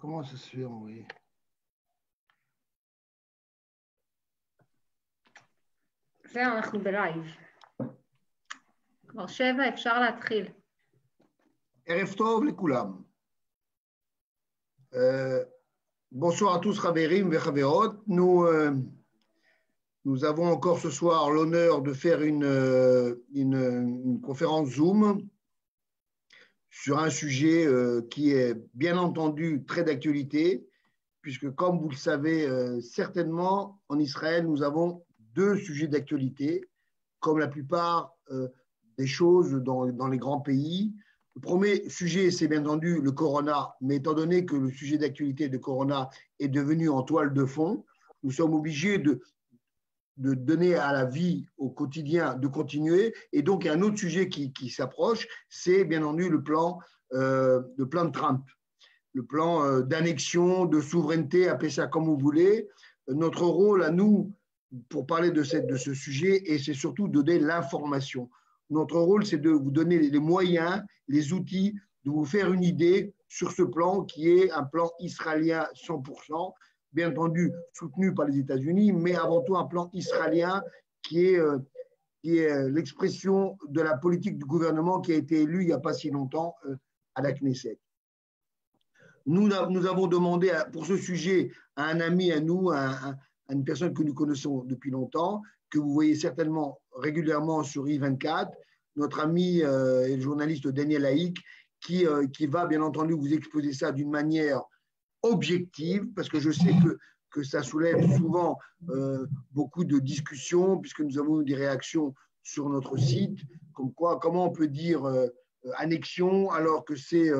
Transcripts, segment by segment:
comment ça se fait envoyer? זהו, אנחנו בלייב. כבר 7, אפשר להתחיל. ערב טוב לכולם. Bonsoir à tous, Khaverim et Khaverot. Nous avons encore ce soir l'honneur de faire une conférence Zoom sur un sujet qui est bien entendu très d'actualité, puisque comme vous le savez certainement, en Israël, nous avons 2 sujets d'actualité, comme la plupart des choses dans les grands pays. Le premier sujet, c'est bien entendu le corona, mais étant donné que le sujet d'actualité de corona est devenu en toile de fond, nous sommes obligés de donner à la vie au quotidien de continuer. Et donc, il y a un autre sujet qui s'approche, c'est bien entendu le plan de Trump, le plan d'annexion, de souveraineté, appelez ça comme vous voulez. Notre rôle à nous, pour parler de ce sujet, et c'est surtout de donner l'information. Notre rôle, c'est de vous donner les moyens, les outils, de vous faire une idée sur ce plan qui est un plan israélien 100%, bien entendu soutenu par les États-Unis, mais avant tout un plan israélien qui est l'expression de la politique du gouvernement qui a été élu il n'y a pas si longtemps à la Knesset. Nous avons demandé pour ce sujet à un ami à nous, à une personne que nous connaissons depuis longtemps, que vous voyez certainement régulièrement sur I24, notre ami et le journaliste Daniel Haïk, qui va bien entendu vous exposer ça d'une manière objective, parce que je sais que ça soulève souvent beaucoup de discussions, puisque nous avons eu des réactions sur notre site, comme quoi, comment on peut dire annexion alors que c'est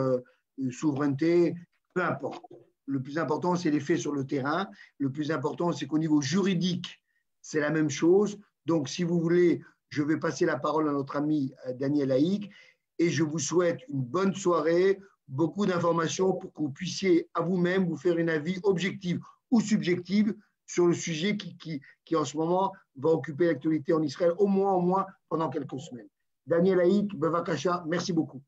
souveraineté, peu importe. Le plus important, c'est les faits sur le terrain. Le plus important, c'est qu'au niveau juridique, c'est la même chose. Donc, si vous voulez, je vais passer la parole à notre ami Daniel Haïk et je vous souhaite une bonne soirée, beaucoup d'informations pour que vous puissiez à vous-même vous faire une avis objective ou subjective sur le sujet qui en ce moment va occuper l'actualité en Israël, au moins pendant quelques semaines. Daniel Haïk, Bevakasha, merci beaucoup.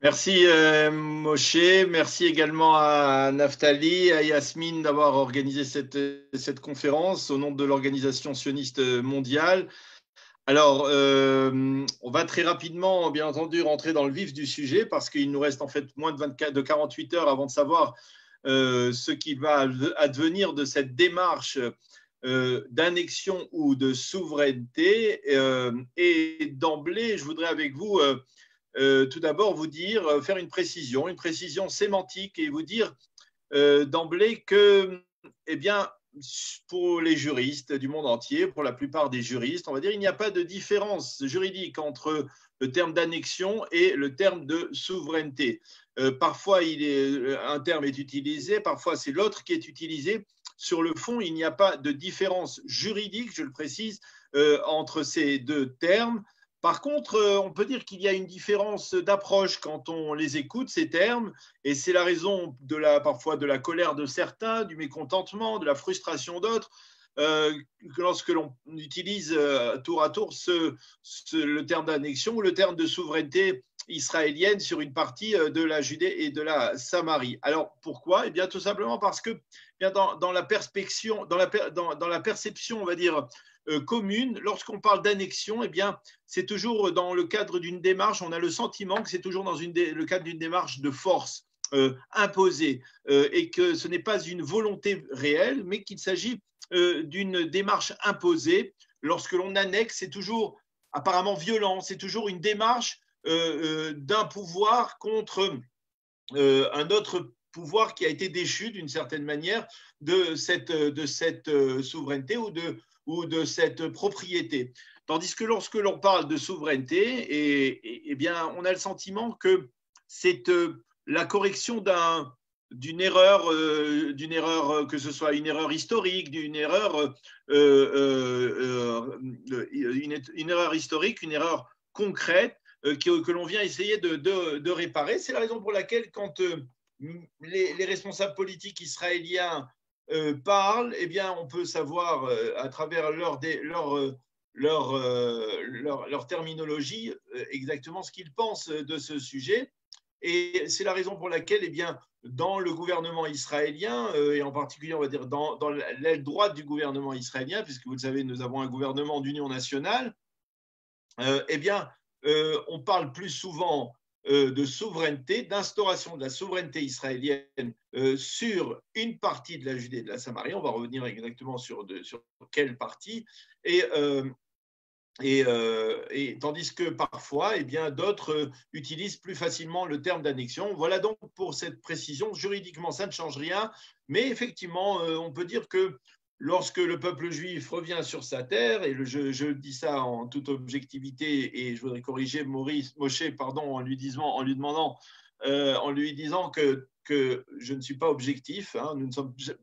Merci Moshe, merci également à Naftali, à Yasmine d'avoir organisé cette conférence au nom de l'organisation sioniste mondiale. Alors, on va très rapidement, bien entendu, rentrer dans le vif du sujet parce qu'il nous reste en fait moins de 48 heures avant de savoir ce qui va advenir de cette démarche d'annexion ou de souveraineté. Et d'emblée, je voudrais avec vous tout d'abord vous dire, faire une précision sémantique et vous dire d'emblée que, eh bien, pour les juristes du monde entier, pour la plupart des juristes, on va dire, il n'y a pas de différence juridique entre le terme d'annexion et le terme de souveraineté. Parfois, un terme est utilisé, parfois c'est l'autre qui est utilisé. Sur le fond, il n'y a pas de différence juridique, je le précise, entre ces 2 termes. Par contre, on peut dire qu'il y a une différence d'approche quand on les écoute, ces termes, et c'est la raison parfois de la colère de certains, du mécontentement, de la frustration d'autres, lorsque l'on utilise tour à tour le terme d'annexion ou le terme de souveraineté israélienne sur une partie de la Judée et de la Samarie. Alors pourquoi ? Eh bien, tout simplement parce que bien dans la perception, on va dire, commune, lorsqu'on parle d'annexion, eh bien, c'est toujours dans le cadre d'une démarche, on a le sentiment que c'est toujours dans le cadre d'une démarche de force imposée et que ce n'est pas une volonté réelle, mais qu'il s'agit d'une démarche imposée. Lorsque l'on annexe, c'est toujours apparemment violent, c'est toujours une démarche d'un pouvoir contre un autre pouvoir qui a été déchu d'une certaine manière de cette souveraineté ou de cette propriété. Tandis que lorsque l'on parle de souveraineté, eh bien, on a le sentiment que c'est la correction d'une erreur, que ce soit une erreur historique, une erreur historique, une erreur concrète que l'on vient essayer de réparer. C'est la raison pour laquelle quand les responsables politiques israéliens parlent, eh bien, on peut savoir à travers leur terminologie exactement ce qu'ils pensent de ce sujet. Et c'est la raison pour laquelle, eh bien, dans le gouvernement israélien, et en particulier, on va dire, dans l'aile droite du gouvernement israélien, puisque vous le savez, nous avons un gouvernement d'union nationale, eh bien, on parle plus souvent de souveraineté, d'instauration de la souveraineté israélienne sur une partie de la Judée et de la Samarie. On va revenir exactement sur quelle partie. Et tandis que parfois, eh bien, d'autres utilisent plus facilement le terme d'annexion. Voilà donc pour cette précision. Juridiquement, ça ne change rien, mais effectivement, on peut dire que lorsque le peuple juif revient sur sa terre, et je dis ça en toute objectivité, et je voudrais corriger Moshe, en lui disant que je ne suis pas objectif, hein,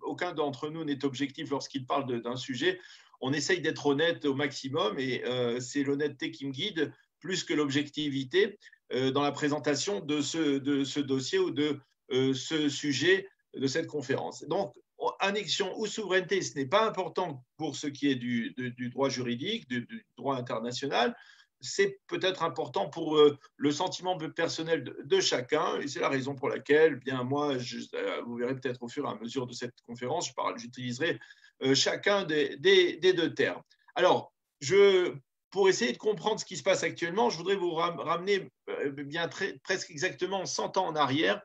aucun d'entre nous n'est objectif lorsqu'il parle d'un sujet. On essaye d'être honnête au maximum et c'est l'honnêteté qui me guide plus que l'objectivité dans la présentation de ce dossier ou de ce sujet de cette conférence. Donc, annexion ou souveraineté, ce n'est pas important pour ce qui est du droit juridique, du droit international. C'est peut-être important pour le sentiment personnel de chacun, et c'est la raison pour laquelle, bien moi, vous verrez peut-être au fur et à mesure de cette conférence, j'utiliserai chacun des deux termes. Alors, pour essayer de comprendre ce qui se passe actuellement, je voudrais vous ramener presque exactement 100 ans en arrière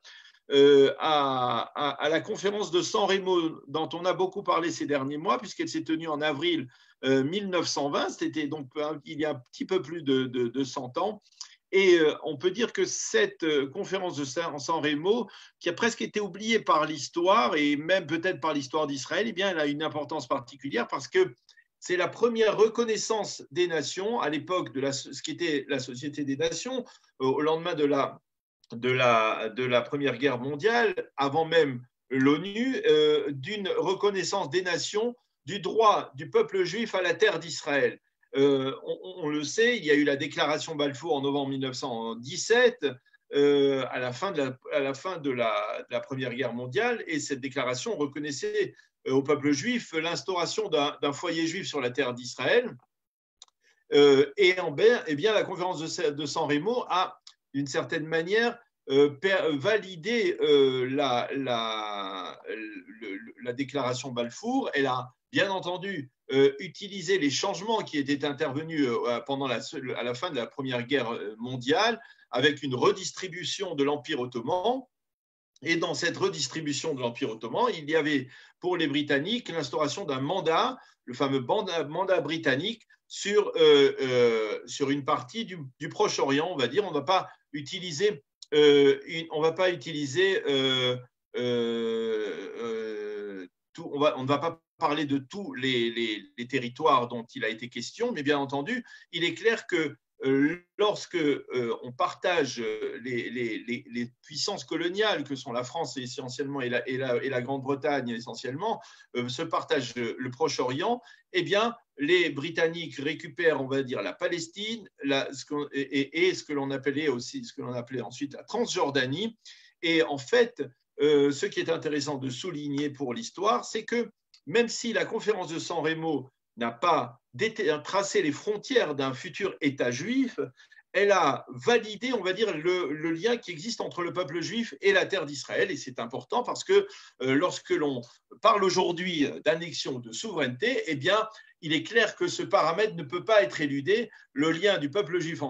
à la conférence de San Remo dont on a beaucoup parlé ces derniers mois, puisqu'elle s'est tenue en avril 1920, c'était donc il y a un petit peu plus de 100 ans. Et on peut dire que cette conférence de San Remo, qui a presque été oubliée par l'histoire et même peut-être par l'histoire d'Israël, eh bien, elle a une importance particulière parce que c'est la première reconnaissance des nations à l'époque de ce qui était la Société des Nations, au lendemain de la Première Guerre mondiale, avant même l'ONU, d'une reconnaissance des nations du droit du peuple juif à la terre d'Israël. On le sait, il y a eu la déclaration Balfour en novembre 1917, à la fin de la Première Guerre mondiale, et cette déclaration reconnaissait au peuple juif l'instauration d'un foyer juif sur la terre d'Israël. Et bien, la conférence de San Remo a, d'une certaine manière, validé la déclaration Balfour. Elle a bien entendu utilisé les changements qui étaient intervenus à la fin de la Première Guerre mondiale, avec une redistribution de l'Empire ottoman. Et dans cette redistribution de l'Empire ottoman, il y avait pour les Britanniques l'instauration d'un mandat, le fameux mandat britannique, sur une partie du Proche-Orient, on va dire. On ne va pas utiliser on ne va pas parler de tous les territoires dont il a été question, mais bien entendu, il est clair que lorsque on partage les puissances coloniales que sont la France essentiellement et la Grande-Bretagne essentiellement, se partagent le Proche-Orient, eh bien, les Britanniques récupèrent, on va dire, la Palestine et ce que l'on appelait ensuite la Transjordanie. Et en fait, ce qui est intéressant de souligner pour l'histoire, c'est que même si la conférence de San Remo n'a pas tracé les frontières d'un futur État juif, elle a validé, on va dire, le lien qui existe entre le peuple juif et la terre d'Israël. Et c'est important parce que lorsque l'on parle aujourd'hui d'annexion, de souveraineté, eh bien, il est clair que ce paramètre ne peut pas être éludé. Le lien du peuple juif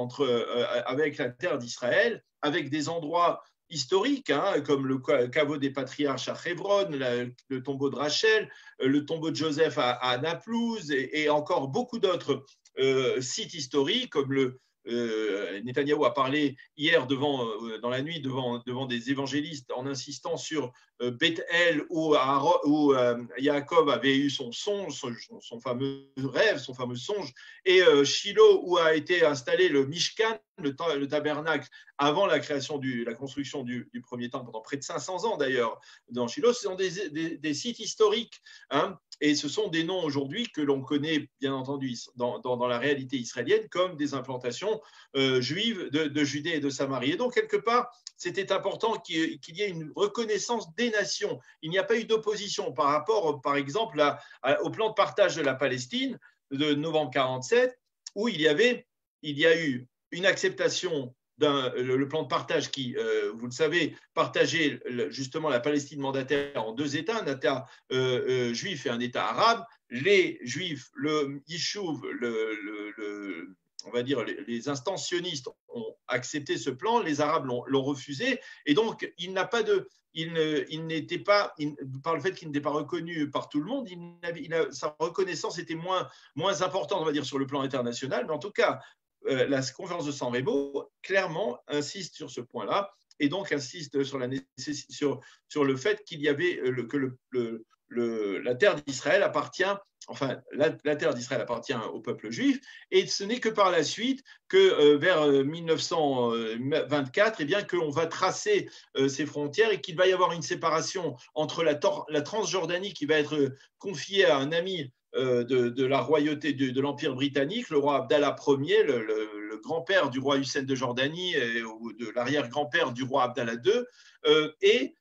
avec la terre d'Israël, avec des endroits historiques, comme le caveau des patriarches à Hébron, le tombeau de Rachel, le tombeau de Joseph à Naplouse et encore beaucoup d'autres sites historiques, comme Netanyahou a parlé hier dans la nuit devant des évangélistes en insistant sur Bethel où Yaakov avait eu son songe, son fameux rêve, son fameux songe, et Shiloh où a été installé le Mishkan, le tabernacle, avant la construction du premier temple, pendant près de 500 ans d'ailleurs, dans Shiloh. Ce sont des sites historiques, et ce sont des noms aujourd'hui que l'on connaît bien entendu dans la réalité israélienne comme des implantations juives de Judée et de Samarie. Et donc, quelque part, c'était important qu'il y ait une reconnaissance des nations. Il n'y a pas eu d'opposition par rapport, par exemple, au plan de partage de la Palestine de novembre 1947, où il y a eu une acceptation le plan de partage qui, vous le savez, partageait justement la Palestine mandataire en deux États, un État juif et un État arabe. Les Juifs, le Yishuv, on va dire les instances sionistes ont accepté ce plan, les Arabes l'ont refusé, et donc il n'a pas de, il n'était pas, par le fait qu'il n'était pas reconnu par tout le monde, sa reconnaissance était moins importante, on va dire, sur le plan international, mais en tout cas, la conférence de San Remo clairement insiste sur ce point-là, et donc insiste sur le fait qu'il y avait la terre d'Israël appartient, enfin la terre d'Israël appartient au peuple juif, et ce n'est que par la suite que vers 1924, eh bien qu'on va tracer ces frontières et qu'il va y avoir une séparation entre la Transjordanie qui va être confiée à un ami de la royauté de l'Empire britannique, le roi Abdallah Ier, le grand-père du roi Hussein de Jordanie ou de l'arrière-grand-père du roi Abdallah II, et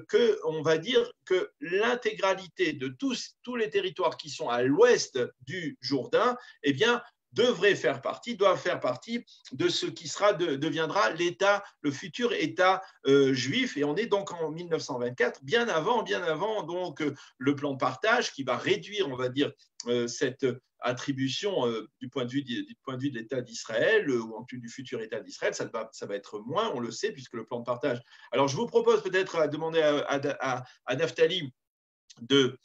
qu'on va dire que l'intégralité de tous les territoires qui sont à l'ouest du Jourdain, eh bien, doivent faire partie de ce qui deviendra l'État, le futur État juif. Et on est donc en 1924, bien avant donc le plan de partage qui va réduire, on va dire, cette attribution du point de vue de l'État d'Israël ou du futur État d'Israël. Ça va être moins, on le sait, puisque le plan de partage. Alors, je vous propose peut-être à demander à Naftali de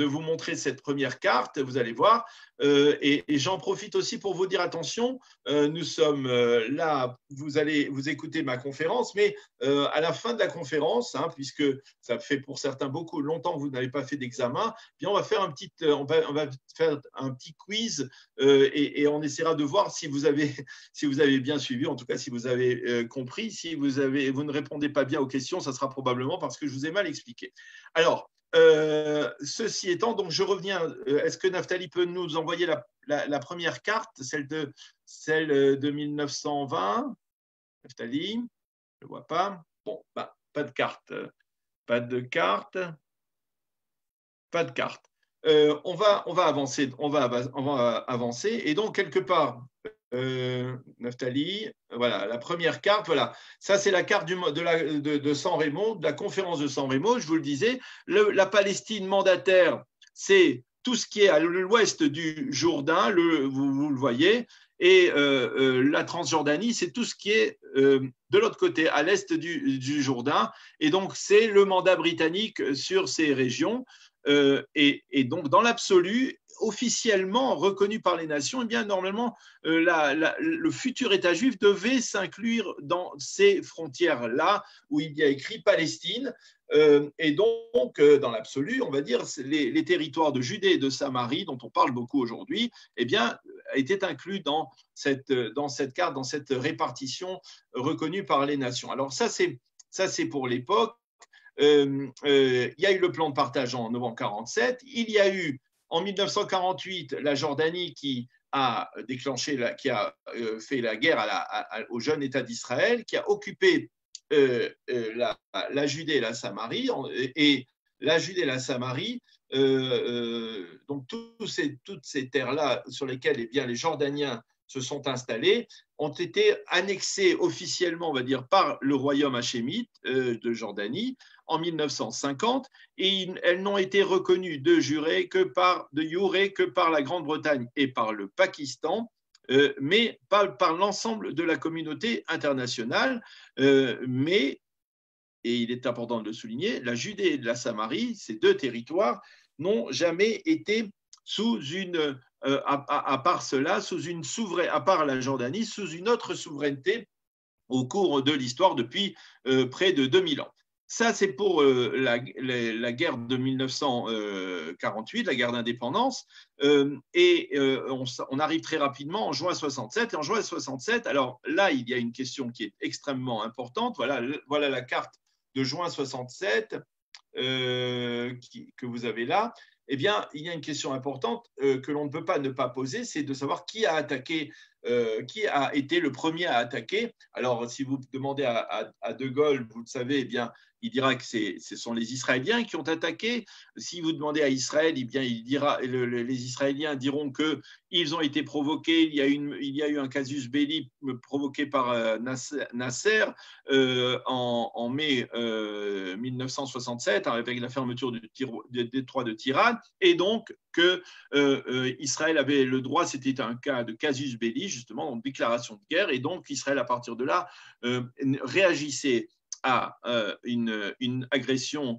vous montrer cette première carte, vous allez voir. Et j'en profite aussi pour vous dire, attention, nous sommes là, vous allez vous écouter ma conférence, mais à la fin de la conférence, puisque ça fait pour certains beaucoup longtemps que vous n'avez pas fait d'examen, bien on va faire on va faire un petit quiz et on essaiera de voir si vous avez bien suivi, en tout cas si vous avez compris. Si vous ne répondez pas bien aux questions, ça sera probablement parce que je vous ai mal expliqué. Alors, ceci étant, donc je reviens. Est-ce que Naftali peut nous envoyer la première carte, celle de 1920? Naftali, je ne vois pas. Bon, pas de carte. Pas de carte. Pas de carte. On va avancer. On va avancer. Et donc, quelque part, Naftali, voilà, la première carte, voilà. Ça, c'est la carte de San Remo, de la conférence de San Remo, je vous le disais. La Palestine mandataire, c'est tout ce qui est à l'ouest du Jourdain, vous le voyez, et la Transjordanie, c'est tout ce qui est de l'autre côté, à l'est du Jourdain, et donc c'est le mandat britannique sur ces régions. Et donc, dans l'absolu, officiellement reconnu par les nations, eh bien, normalement, le futur État juif devait s'inclure dans ces frontières-là où il y a écrit Palestine. Et donc, dans l'absolu, on va dire, les territoires de Judée et de Samarie, dont on parle beaucoup aujourd'hui, eh bien, étaient inclus dans cette carte, dans cette répartition reconnue par les nations. Alors, ça, c'est pour l'époque. Il y a eu le plan de partage en novembre 1947. Il y a eu en 1948 la Jordanie qui a déclenché, qui a fait la guerre au jeune État d'Israël, qui a occupé la Judée et la Samarie. Et la Judée et la Samarie, donc toutes ces terres-là sur lesquelles eh bien, les Jordaniens se sont installés, ont été annexés officiellement, on va dire, par le royaume hachémite de Jordanie en 1950, et elles n'ont été reconnues de jure que par la Grande-Bretagne et par le Pakistan, mais pas par l'ensemble de la communauté internationale. Mais, et il est important de le souligner, la Judée et la Samarie, ces deux territoires, n'ont jamais été sous une, à part cela, à part la Jordanie, sous une autre souveraineté au cours de l'histoire depuis près de 2000 ans. Ça, c'est pour la guerre de 1948, la guerre d'indépendance. Et on arrive très rapidement en juin 67. Et en juin 67, alors là, il y a une question qui est extrêmement importante. Voilà la carte de juin 67 que vous avez là. Eh bien, il y a une question importante que l'on ne peut pas ne pas poser, c'est de savoir qui a attaqué qui a été le premier à attaquer. Alors, si vous demandez à De Gaulle, vous le savez, eh bien, il dira que ce sont les Israéliens qui ont attaqué. Si vous demandez à Israël, eh bien, les Israéliens diront qu'ils ont été provoqués. Il y a eu un casus belli provoqué par Nasser en mai 1967 avec la fermeture du détroit de Tiran, et donc que Israël avait le droit, c'était un cas de casus belli, justement, donc déclaration de guerre, et donc Israël, à partir de là, réagissait à une agression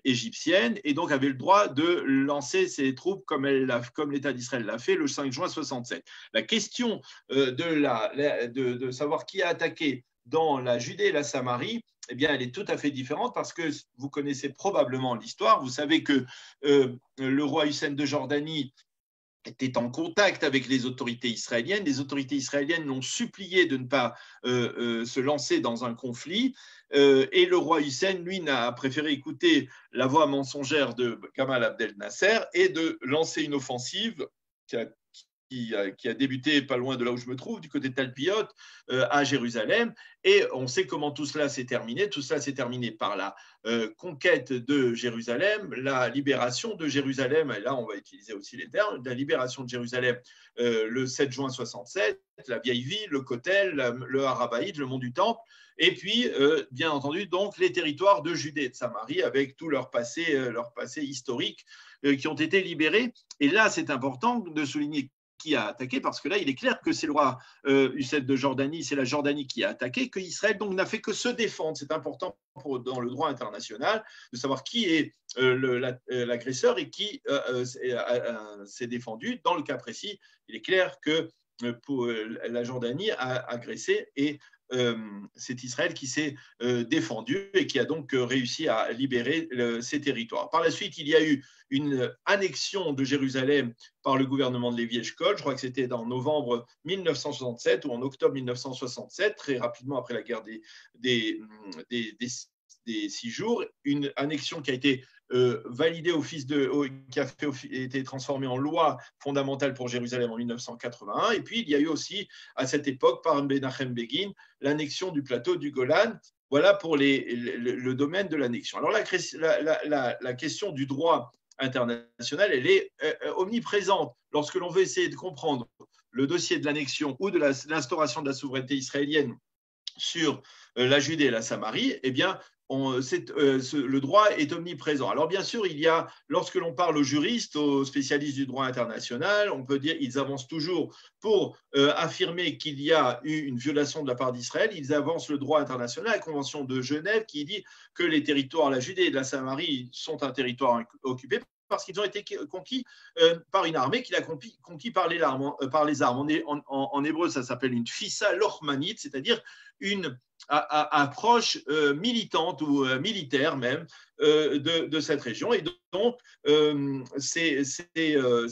égyptienne, et donc avait le droit de lancer ses troupes comme l'État d'Israël l'a fait le 5 juin 67. La question de savoir qui a attaqué dans la Judée et la Samarie, eh bien, elle est tout à fait différente, parce que vous connaissez probablement l'histoire. Vous savez que le roi Hussein de Jordanie était en contact avec les autorités israéliennes. Les autorités israéliennes l'ont supplié de ne pas se lancer dans un conflit. Et le roi Hussein, lui, n'a préféré écouter la voix mensongère de Gamal Abdel Nasser et de lancer une offensive qui a débuté pas loin de là où je me trouve, du côté de Talpiot, à Jérusalem. Et on sait comment tout cela s'est terminé. Tout cela s'est terminé par la conquête de Jérusalem, la libération de Jérusalem, et là on va utiliser aussi les termes, la libération de Jérusalem le 7 juin 67, la vieille ville, le Kotel, le Harabaïd, le mont du Temple, et puis bien entendu donc les territoires de Judée et de Samarie avec tout leur passé historique qui ont été libérés. Et là c'est important de souligner qui a attaqué, parce que là, il est clair que c'est le roi Hussein de Jordanie, c'est la Jordanie qui a attaqué, que Israël donc n'a fait que se défendre. C'est important dans le droit international de savoir qui est l'agresseur et qui s'est défendu. Dans le cas précis, il est clair que la Jordanie a agressé, et c'est Israël qui s'est défendu et qui a donc réussi à libérer ces territoires. Par la suite, il y a eu une annexion de Jérusalem par le gouvernement de Lévi Eshkol. Je crois que c'était en novembre 1967 ou en octobre 1967, très rapidement après la guerre des 6 jours. Une annexion qui a été validée qui a été transformée en loi fondamentale pour Jérusalem en 1981. Et puis, il y a eu aussi, à cette époque, par Menachem Begin, l'annexion du plateau du Golan. Voilà pour le domaine de l'annexion. Alors, la question du droit international, elle est omniprésente lorsque l'on veut essayer de comprendre le dossier de l'annexion ou de l'instauration de la souveraineté israélienne sur la Judée et la Samarie. Eh bien, le droit est omniprésent. Alors bien sûr, il y a, lorsque l'on parle aux juristes, aux spécialistes du droit international, on peut dire qu'ils avancent toujours pour affirmer qu'il y a eu une violation de la part d'Israël. Ils avancent le droit international, la Convention de Genève, qui dit que les territoires, la Judée et la Samarie, sont un territoire occupé parce qu'ils ont été conquis par une armée qui l'a conquis par les armes. En hébreu, ça s'appelle une tfissa lochmanite, c'est-à-dire une approche militante ou militaire même de cette région. Et donc, c'est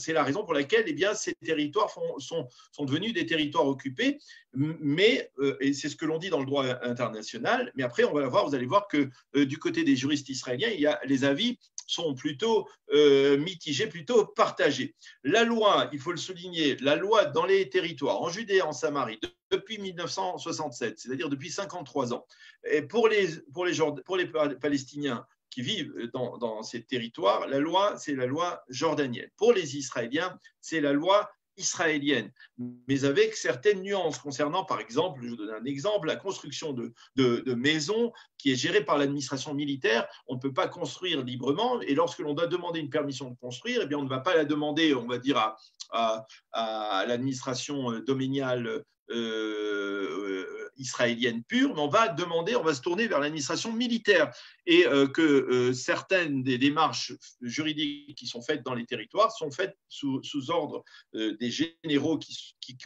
la raison pour laquelle, eh bien, ces territoires sont devenus des territoires occupés. Mais, et c'est ce que l'on dit dans le droit international, mais après, vous allez voir que du côté des juristes israéliens, les avis sont plutôt mitigés, plutôt partagés. La loi, il faut le souligner, la loi dans les territoires, en Judée et en Samarie, depuis 1967, c'est-à-dire depuis 53 ans, et pour les Palestiniens qui vivent dans ces territoires, la loi, c'est la loi jordanienne. Pour les Israéliens, c'est la loi israélienne, mais avec certaines nuances concernant, par exemple, je vous donne un exemple, la construction de maisons qui est gérée par l'administration militaire. On ne peut pas construire librement, et lorsque l'on doit demander une permission de construire, eh bien, on ne va pas la demander, on va dire, à l'administration domaniale israélienne pure, mais on va se tourner vers l'administration militaire, et que certaines des démarches juridiques qui sont faites dans les territoires sont faites sous ordre des généraux qui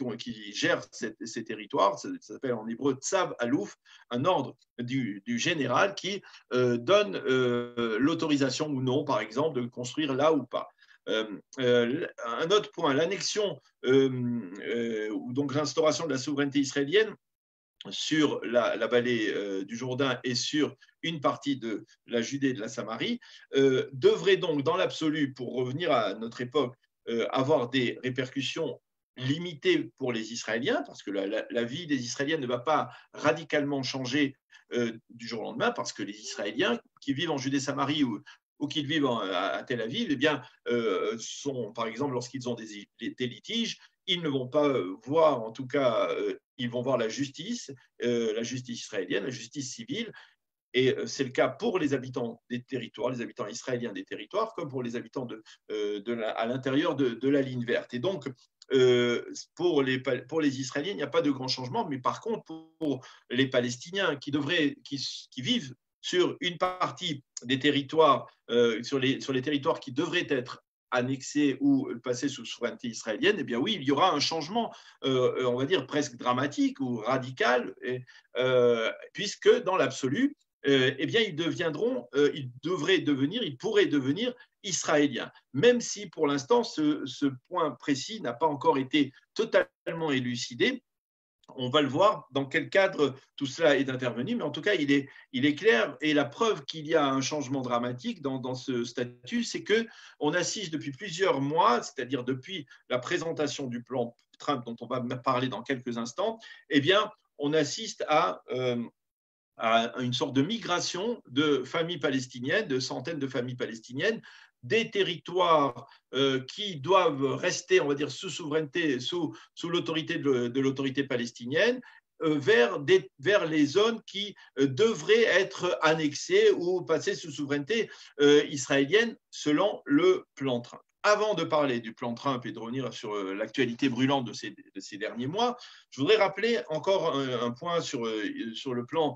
gèrent ces territoires. Ça s'appelle en hébreu tsav alouf, un ordre du général qui donne l'autorisation ou non, par exemple, de construire là ou pas. Un autre point, l'annexion ou donc l'instauration de la souveraineté israélienne sur la vallée du Jourdain et sur une partie de la Judée et de la Samarie devrait donc, dans l'absolu, pour revenir à notre époque, avoir des répercussions limitée pour les Israéliens, parce que la vie des Israéliens ne va pas radicalement changer du jour au lendemain, parce que les Israéliens qui vivent en Judée-Samarie ou qui vivent à Tel Aviv, eh bien, sont, par exemple, lorsqu'ils ont des litiges, ils ne vont pas voir, en tout cas, ils vont voir la justice israélienne, la justice civile. Et c'est le cas pour les habitants des territoires, les habitants israéliens des territoires, comme pour les habitants à l'intérieur de la ligne verte. Et donc, pour les Israéliens, il n'y a pas de grand changement, mais par contre, pour les Palestiniens qui vivent sur une partie des territoires, sur les territoires qui devraient être annexés ou passer sous souveraineté israélienne, eh bien oui, il y aura un changement, on va dire presque dramatique ou radical, puisque dans l'absolu, eh bien, ils pourraient devenir israéliens, même si pour l'instant ce point précis n'a pas encore été totalement élucidé. On va le voir dans quel cadre tout cela est intervenu, mais en tout cas, il est clair, et la preuve qu'il y a un changement dramatique dans ce statut, c'est qu'on assiste depuis plusieurs mois, c'est-à-dire depuis la présentation du plan Trump, dont on va parler dans quelques instants, eh bien, on assiste à une sorte de migration de familles palestiniennes, de centaines de familles palestiniennes, des territoires qui doivent rester, on va dire, sous souveraineté, sous l'autorité de l'autorité palestinienne, vers les zones qui devraient être annexées ou passer sous souveraineté israélienne selon le plan Trump. Avant de parler du plan Trump et de revenir sur l'actualité brûlante de ces derniers mois, je voudrais rappeler encore un point sur le plan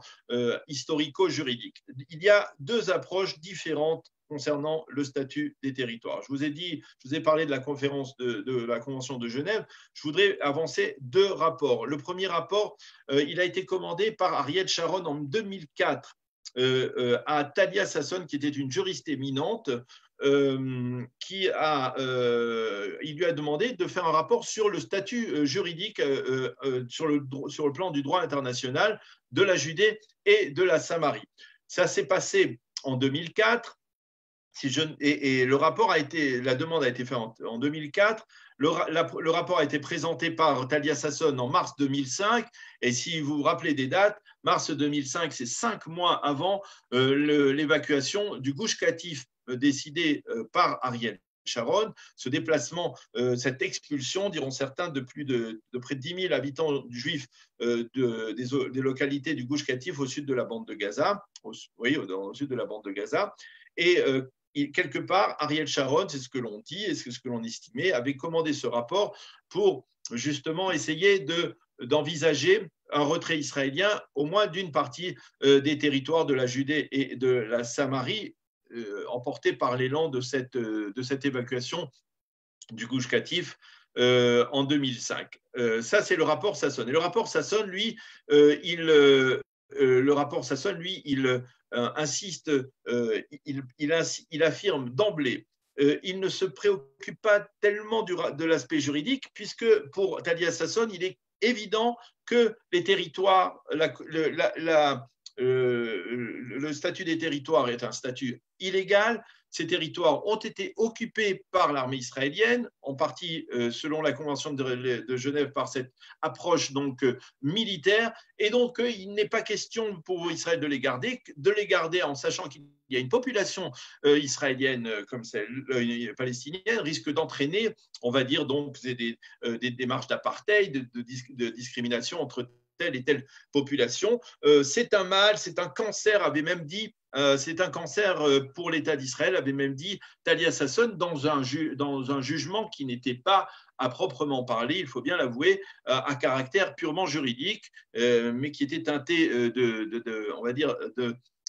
historico-juridique. Il y a deux approches différentes concernant le statut des territoires. Je vous ai parlé de la conférence de la Convention de Genève. Je voudrais avancer deux rapports. Le premier rapport, il a été commandé par Ariel Sharon en 2004 à Talia Sasson, qui était une juriste éminente, il lui a demandé de faire un rapport sur le statut juridique sur le plan du droit international de la Judée et de la Samarie. Ça s'est passé en 2004. Et la demande a été faite en 2004. Le rapport a été présenté par Talia Sasson en mars 2005. Et si vous vous rappelez des dates, mars 2005, c'est 5 mois avant l'évacuation du Gush Katif décidé par Ariel Sharon. Ce déplacement, cette expulsion, diront certains, de près de 10 000 habitants juifs des localités du Gush Katif au sud de la bande de Gaza. Au sud de la bande de Gaza. Et quelque part, Ariel Sharon, c'est ce que l'on dit et c'est ce que l'on estimait, avait commandé ce rapport pour justement essayer d'envisager un retrait israélien au moins d'une partie des territoires de la Judée et de la Samarie, emportés par l'élan de cette évacuation du Gush Katif en 2005. Ça, c'est le rapport Sasson. Et le rapport Sasson, lui, insiste, il affirme d'emblée, il ne se préoccupe pas tellement de l'aspect juridique, puisque pour Talia Sasson, il est évident que les territoires, le statut des territoires est un statut illégal. Ces territoires ont été occupés par l'armée israélienne, en partie selon la Convention de Genève par cette approche donc militaire, et donc il n'est pas question pour Israël de les garder en sachant qu'il y a une population israélienne comme celle palestinienne risque d'entraîner, on va dire donc des démarches d'apartheid, de discrimination entre telle et telle population. C'est un mal, c'est un cancer, avait même dit. C'est un cancer pour l'État d'Israël, avait même dit Talia Sasson dans un jugement qui n'était pas à proprement parler, il faut bien l'avouer, à caractère purement juridique, mais qui était teinté on va dire,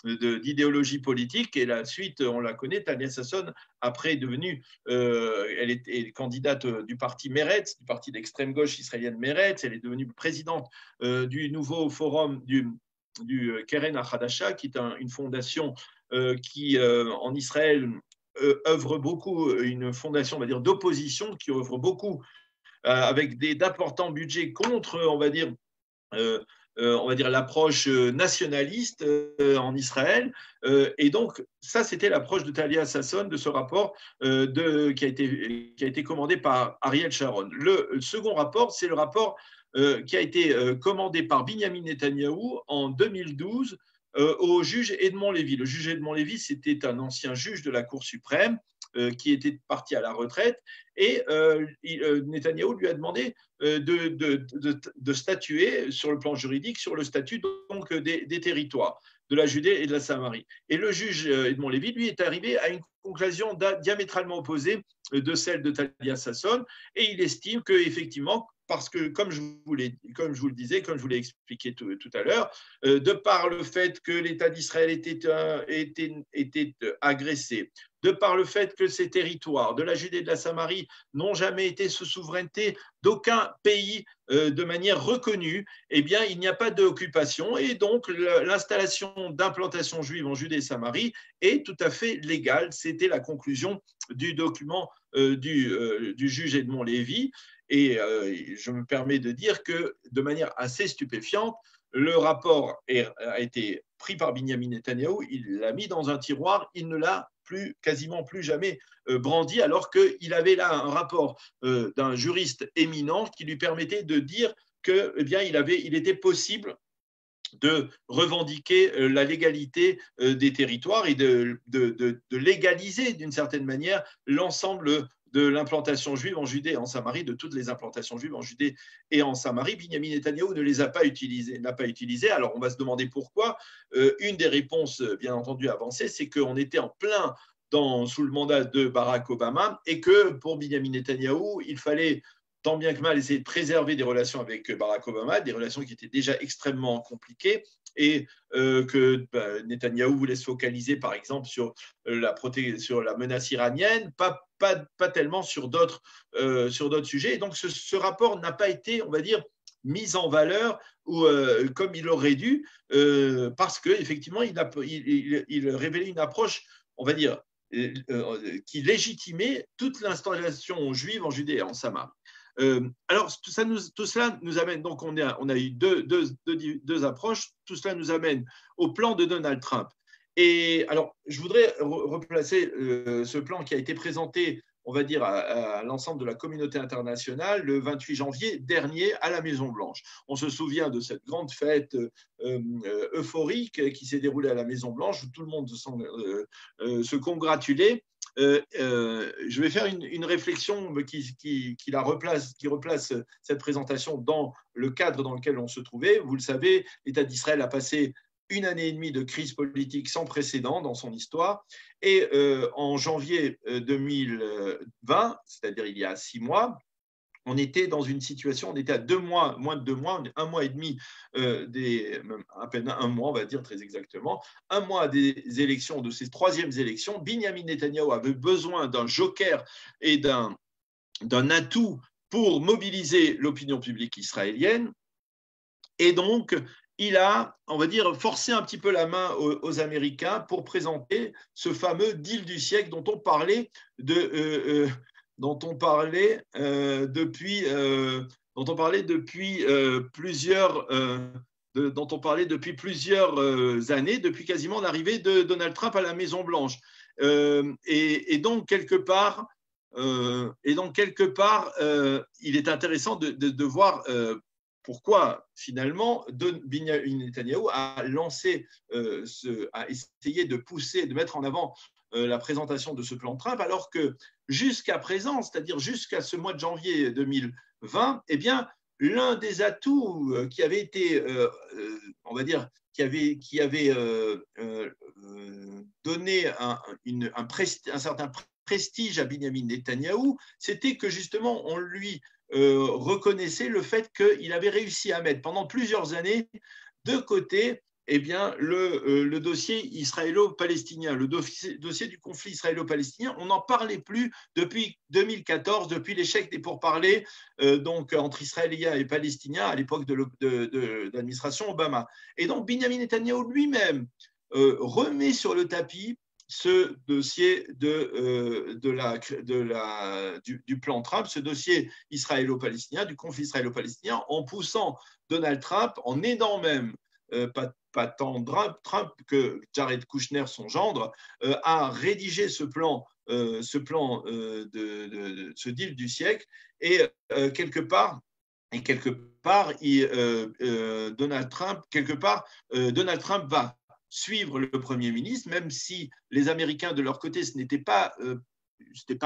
d'idéologie politique. Et la suite, on la connaît, Talia Sasson, après est devenue, elle est candidate du parti Meretz, du parti d'extrême gauche israélienne Meretz, elle est devenue présidente du nouveau forum du Keren HaChadasha, qui est une fondation qui, en Israël, œuvre beaucoup, une fondation, on va dire, d'opposition, qui œuvre beaucoup avec d'importants budgets contre, on va dire, on va dire, l'approche nationaliste en Israël. Et donc, ça, c'était l'approche de Talia Sasson de ce rapport qui a été commandé par Ariel Sharon. Le second rapport, c'est le rapport qui a été commandé par Binyamin Netanyahou en 2012 au juge Edmond Lévy. Le juge Edmond Lévy, c'était un ancien juge de la Cour suprême qui était parti à la retraite, et Netanyahou lui a demandé de statuer sur le plan juridique sur le statut donc, des territoires de la Judée et de la Samarie. Et le juge Edmond Lévy, lui, est arrivé à une conclusion diamétralement opposée de celle de Talia Sasson, et il estime qu'effectivement, parce que, comme je vous le disais, comme je vous l'ai expliqué tout à l'heure, de par le fait que l'État d'Israël était agressé, de par le fait que ces territoires de la Judée et de la Samarie n'ont jamais été sous souveraineté d'aucun pays de manière reconnue, eh bien, il n'y a pas d'occupation, et donc l'installation d'implantations juives en Judée et Samarie est tout à fait légale. C'était la conclusion du document du juge Edmond Lévy. Et je me permets de dire que, de manière assez stupéfiante, le rapport a été pris par Binyamin Netanyahou, il l'a mis dans un tiroir, il ne l'a quasiment plus jamais brandi, alors qu'il avait là un rapport d'un juriste éminent qui lui permettait de dire que, eh bien, il était possible de revendiquer la légalité des territoires et de légaliser d'une certaine manière l'ensemble de l'implantation juive en Judée et en Samarie, de toutes les implantations juives en Judée et en Samarie. Binyamin Netanyahou ne les a pas utilisées, n'a pas utilisé. Alors on va se demander pourquoi. Une des réponses, bien entendu, avancées, c'est qu'on était en plein sous le mandat de Barack Obama, et que pour Binyamin Netanyahou, il fallait tant bien que mal essayer de préserver des relations avec Barack Obama, des relations qui étaient déjà extrêmement compliquées, et que Netanyahou voulait se focaliser par exemple sur la menace iranienne, pas tellement sur d'autres sujets. Et donc ce rapport n'a pas été, on va dire, mis en valeur comme il aurait dû, parce qu'effectivement il révélait une approche, on va dire, qui légitimait toute l'installation juive en Judée et en Samarie. Alors, tout cela nous amène, donc on a eu deux approches, tout cela nous amène au plan de Donald Trump. Et alors, je voudrais replacer ce plan qui a été présenté, on va dire, à l'ensemble de la communauté internationale le 28 janvier dernier à la Maison-Blanche. On se souvient de cette grande fête euphorique qui s'est déroulée à la Maison-Blanche, où tout le monde se congratulait. Je vais faire une réflexion qui replace cette présentation dans le cadre dans lequel on se trouvait. Vous le savez, l'État d'Israël a passé 1 année et demie de crise politique sans précédent dans son histoire. Et en janvier 2020, c'est-à-dire il y a 6 mois, on était dans une situation, on était à 2 mois, moins de 2 mois, 1 mois et demi, à peine 1 mois, on va dire très exactement, 1 mois des élections, de ces 3e élections. Binyamin Netanyahou avait besoin d'un joker et d'un atout pour mobiliser l'opinion publique israélienne. Et donc, il a, on va dire, forcé un petit peu la main aux Américains pour présenter ce fameux deal du siècle dont on parlait depuis plusieurs années, depuis quasiment l'arrivée de Donald Trump à la Maison-Blanche. Et donc, quelque part, il est intéressant de voir pourquoi, finalement, Binyamin Netanyahou a essayé de pousser, de mettre en avant la présentation de ce plan Trump, alors que jusqu'à présent, c'est-à-dire jusqu'à ce mois de janvier 2020, eh bien, l'un des atouts qui avait été, on va dire, qui avait donné un certain prestige à Binyamin Netanyahou, c'était que justement, on lui reconnaissait le fait qu'il avait réussi à mettre pendant plusieurs années de côté, eh bien, le dossier israélo-palestinien, le dossier du conflit israélo-palestinien. On n'en parlait plus depuis 2014, depuis l'échec des pourparlers donc, entre Israéliens et Palestiniens à l'époque de l'administration Obama. Et donc, Binyamin Netanyahou lui-même remet sur le tapis ce dossier du plan Trump, ce dossier israélo-palestinien, du conflit israélo-palestinien, en poussant Donald Trump, en aidant même, pas tant Trump que Jared Kushner, son gendre, à rédiger ce deal du siècle. Et quelque part, Donald Trump va suivre le Premier ministre, même si les Américains, de leur côté, ce n'était pas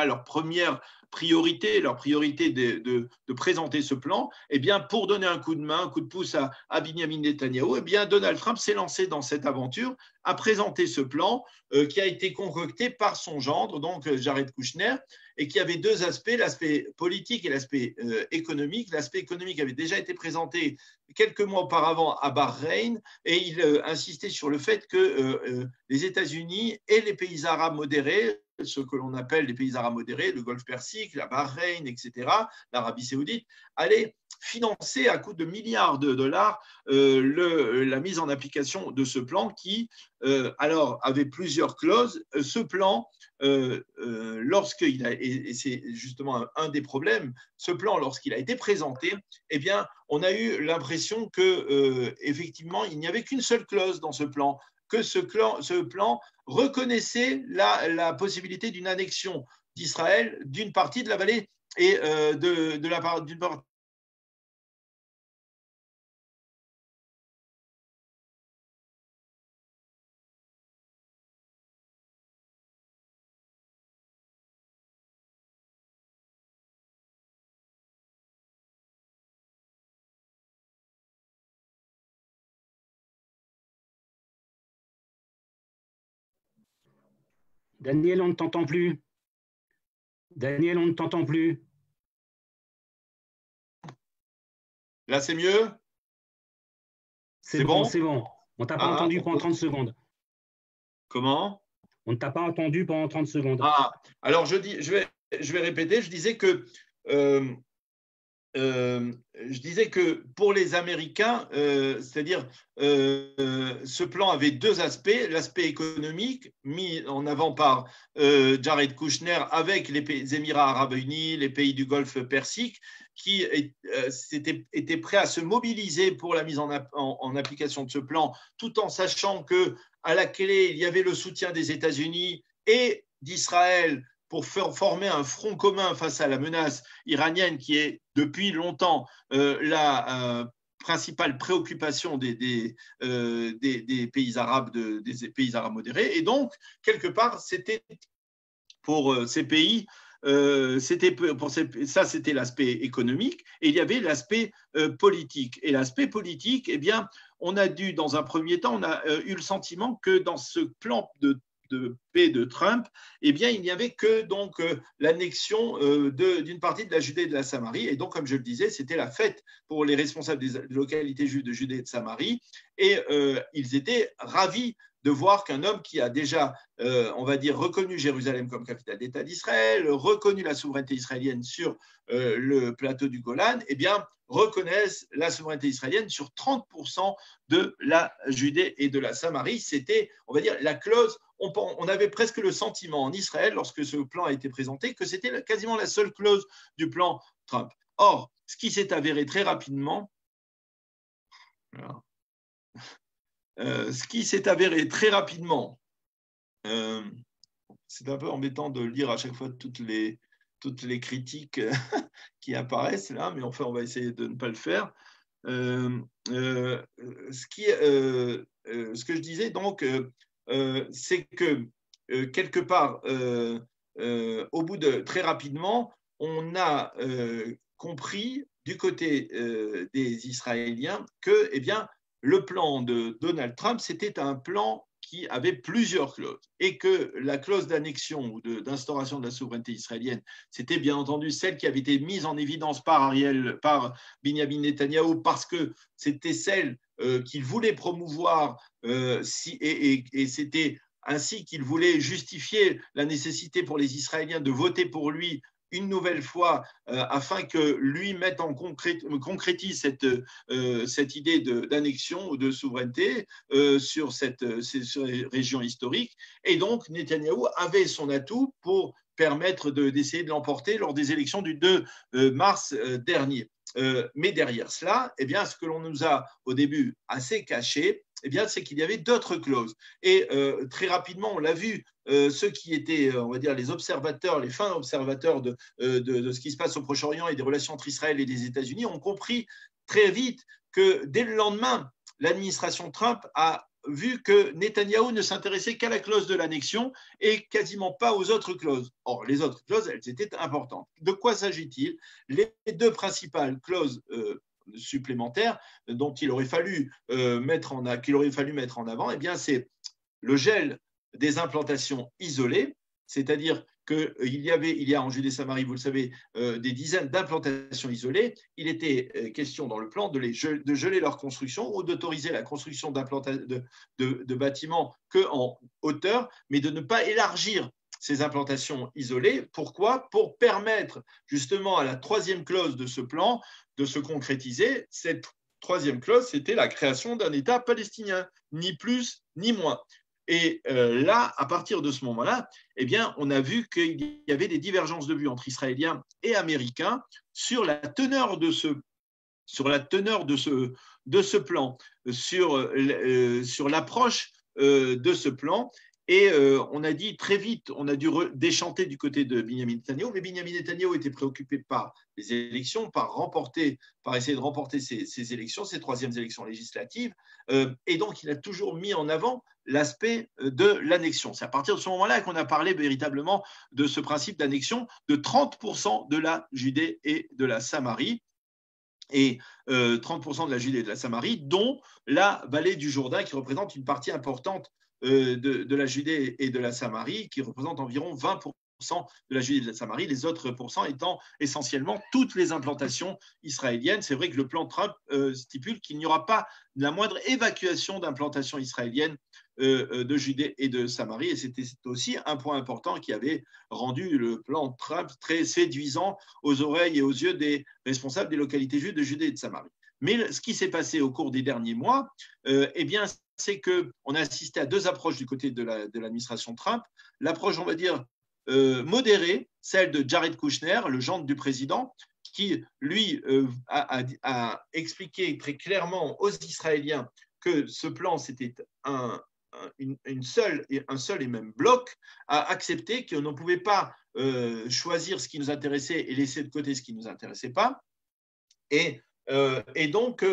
leur première priorité, leur priorité de présenter ce plan. Eh bien, pour donner un coup de main, un coup de pouce à Binyamin Netanyahou, eh bien, Donald Trump s'est lancé dans cette aventure, a présenté ce plan qui a été concocté par son gendre, donc Jared Kushner, et qui avait deux aspects, l'aspect politique et l'aspect économique. L'aspect économique avait déjà été présenté quelques mois auparavant à Bahreïn, et il insistait sur le fait que les États-Unis et les pays arabes modérés, ce que l'on appelle les pays arabes modérés, le Golfe Persique, la Bahreïn, etc., l'Arabie saoudite, allaient financer à coût de milliards de dollars la mise en application de ce plan qui, alors, avait plusieurs clauses. Ce plan, et c'est justement un des problèmes, ce plan, lorsqu'il a été présenté, eh bien, on a eu l'impression que, effectivement, il n'y avait qu'une seule clause dans ce plan, que ce plan reconnaissait la possibilité d'une annexion d'Israël d'une partie de la vallée et d'une partie. Daniel, on ne t'entend plus. Daniel, on ne t'entend plus. Là, c'est mieux? C'est bon, c'est bon. On ne t'a pas entendu pendant 30 secondes. Comment? On ne t'a pas entendu pendant 30 secondes. Alors je vais répéter, je disais que pour les Américains, c'est-à-dire ce plan avait deux aspects, l'aspect économique mis en avant par Jared Kushner avec les Émirats arabes unis, les pays du Golfe Persique, qui étaient prêts à se mobiliser pour la mise en application de ce plan, tout en sachant qu'à la clé, il y avait le soutien des États-Unis et d'Israël pour former un front commun face à la menace iranienne qui est depuis longtemps la principale préoccupation des pays arabes, des pays arabes modérés. Et donc, quelque part, c'était pour ces pays, ça c'était l'aspect économique, et il y avait l'aspect politique. Et l'aspect politique, eh bien, on a dû, dans un premier temps, on a eu le sentiment que dans ce plan de paix de Trump, eh bien, il n'y avait que donc l'annexion d'une partie de la Judée et de la Samarie. Et donc, comme je le disais, c'était la fête pour les responsables des localités juives de Judée et de Samarie. Et ils étaient ravis de voir qu'un homme qui a déjà, on va dire, reconnu Jérusalem comme capitale d'État d'Israël, reconnu la souveraineté israélienne sur le plateau du Golan, eh bien, reconnaissent la souveraineté israélienne sur 30% de la Judée et de la Samarie. C'était, on va dire, la clause. On avait presque le sentiment en Israël, lorsque ce plan a été présenté, que c'était quasiment la seule clause du plan Trump. Or, ce qui s'est avéré très rapidement, c'est un peu embêtant de lire à chaque fois toutes les critiques qui apparaissent là, mais enfin, on va essayer de ne pas le faire. Ce que je disais donc, c'est que quelque part, au bout de très rapidement, on a compris du côté des Israéliens que, eh bien, le plan de Donald Trump, c'était un plan qui avait plusieurs clauses et que la clause d'annexion ou d'instauration de la souveraineté israélienne, c'était bien entendu celle qui avait été mise en évidence par Binyamin Netanyahou parce que c'était celle qu'il voulait promouvoir et c'était ainsi qu'il voulait justifier la nécessité pour les Israéliens de voter pour lui une nouvelle fois afin que lui mette concrétise cette idée d'annexion ou de souveraineté sur ces régions historiques. Et donc, Netanyahou avait son atout pour permettre d'essayer de l'emporter lors des élections du 2 mars dernier. Mais derrière cela, eh bien, ce que l'on nous a au début assez caché, eh bien, c'est qu'il y avait d'autres clauses. Et très rapidement, on l'a vu, ceux qui étaient, on va dire, les observateurs, les fins observateurs de ce qui se passe au Proche-Orient et des relations entre Israël et les États-Unis ont compris très vite que dès le lendemain, l'administration Trump a vu que Netanyahou ne s'intéressait qu'à la clause de l'annexion et quasiment pas aux autres clauses. Or, les autres clauses, elles étaient importantes. De quoi s'agit-il? Les deux principales clauses supplémentaires dont il aurait fallu mettre en avant, eh bien, c'est le gel des implantations isolées, c'est-à-dire qu'il y a en Judée-Samarie, vous le savez, des dizaines d'implantations isolées. Il était question dans le plan de geler leur construction ou d'autoriser la construction de bâtiments qu'en hauteur, mais de ne pas élargir ces implantations isolées. Pourquoi? Pour permettre justement à la troisième clause de ce plan de se concrétiser. Cette troisième clause, c'était la création d'un État palestinien, ni plus ni moins. Et là, à partir de ce moment-là, eh bien, on a vu qu'il y avait des divergences de vues entre Israéliens et Américains sur la teneur de ce plan, sur l'approche de ce plan. Et on a dit très vite, on a dû déchanter du côté de Binyamin Netanyahou, mais Binyamin Netanyahou était préoccupé par les élections, par essayer de remporter ces élections, ces troisièmes élections législatives, et donc il a toujours mis en avant l'aspect de l'annexion. C'est à partir de ce moment-là qu'on a parlé véritablement de ce principe d'annexion de 30% de la Judée et de la Samarie, et 30% de la Judée et de la Samarie, dont la vallée du Jourdain, qui représente une partie importante de la Judée et de la Samarie, qui représente environ 20% de la Judée et de la Samarie, les autres pourcents étant essentiellement toutes les implantations israéliennes. C'est vrai que le plan Trump stipule qu'il n'y aura pas la moindre évacuation d'implantations israéliennes de Judée et de Samarie, et c'était aussi un point important qui avait rendu le plan Trump très séduisant aux oreilles et aux yeux des responsables des localités juives de Judée et de Samarie. Mais ce qui s'est passé au cours des derniers mois, eh bien, c'est qu'on a assisté à deux approches du côté de l'administration Trump. L'approche, on va dire, modérée, celle de Jared Kushner, le gendre du président, qui, lui, a expliqué très clairement aux Israéliens que ce plan, c'était un seul et même bloc, a accepté qu'on ne pouvait pas choisir ce qui nous intéressait et laisser de côté ce qui ne nous intéressait pas. Et donc,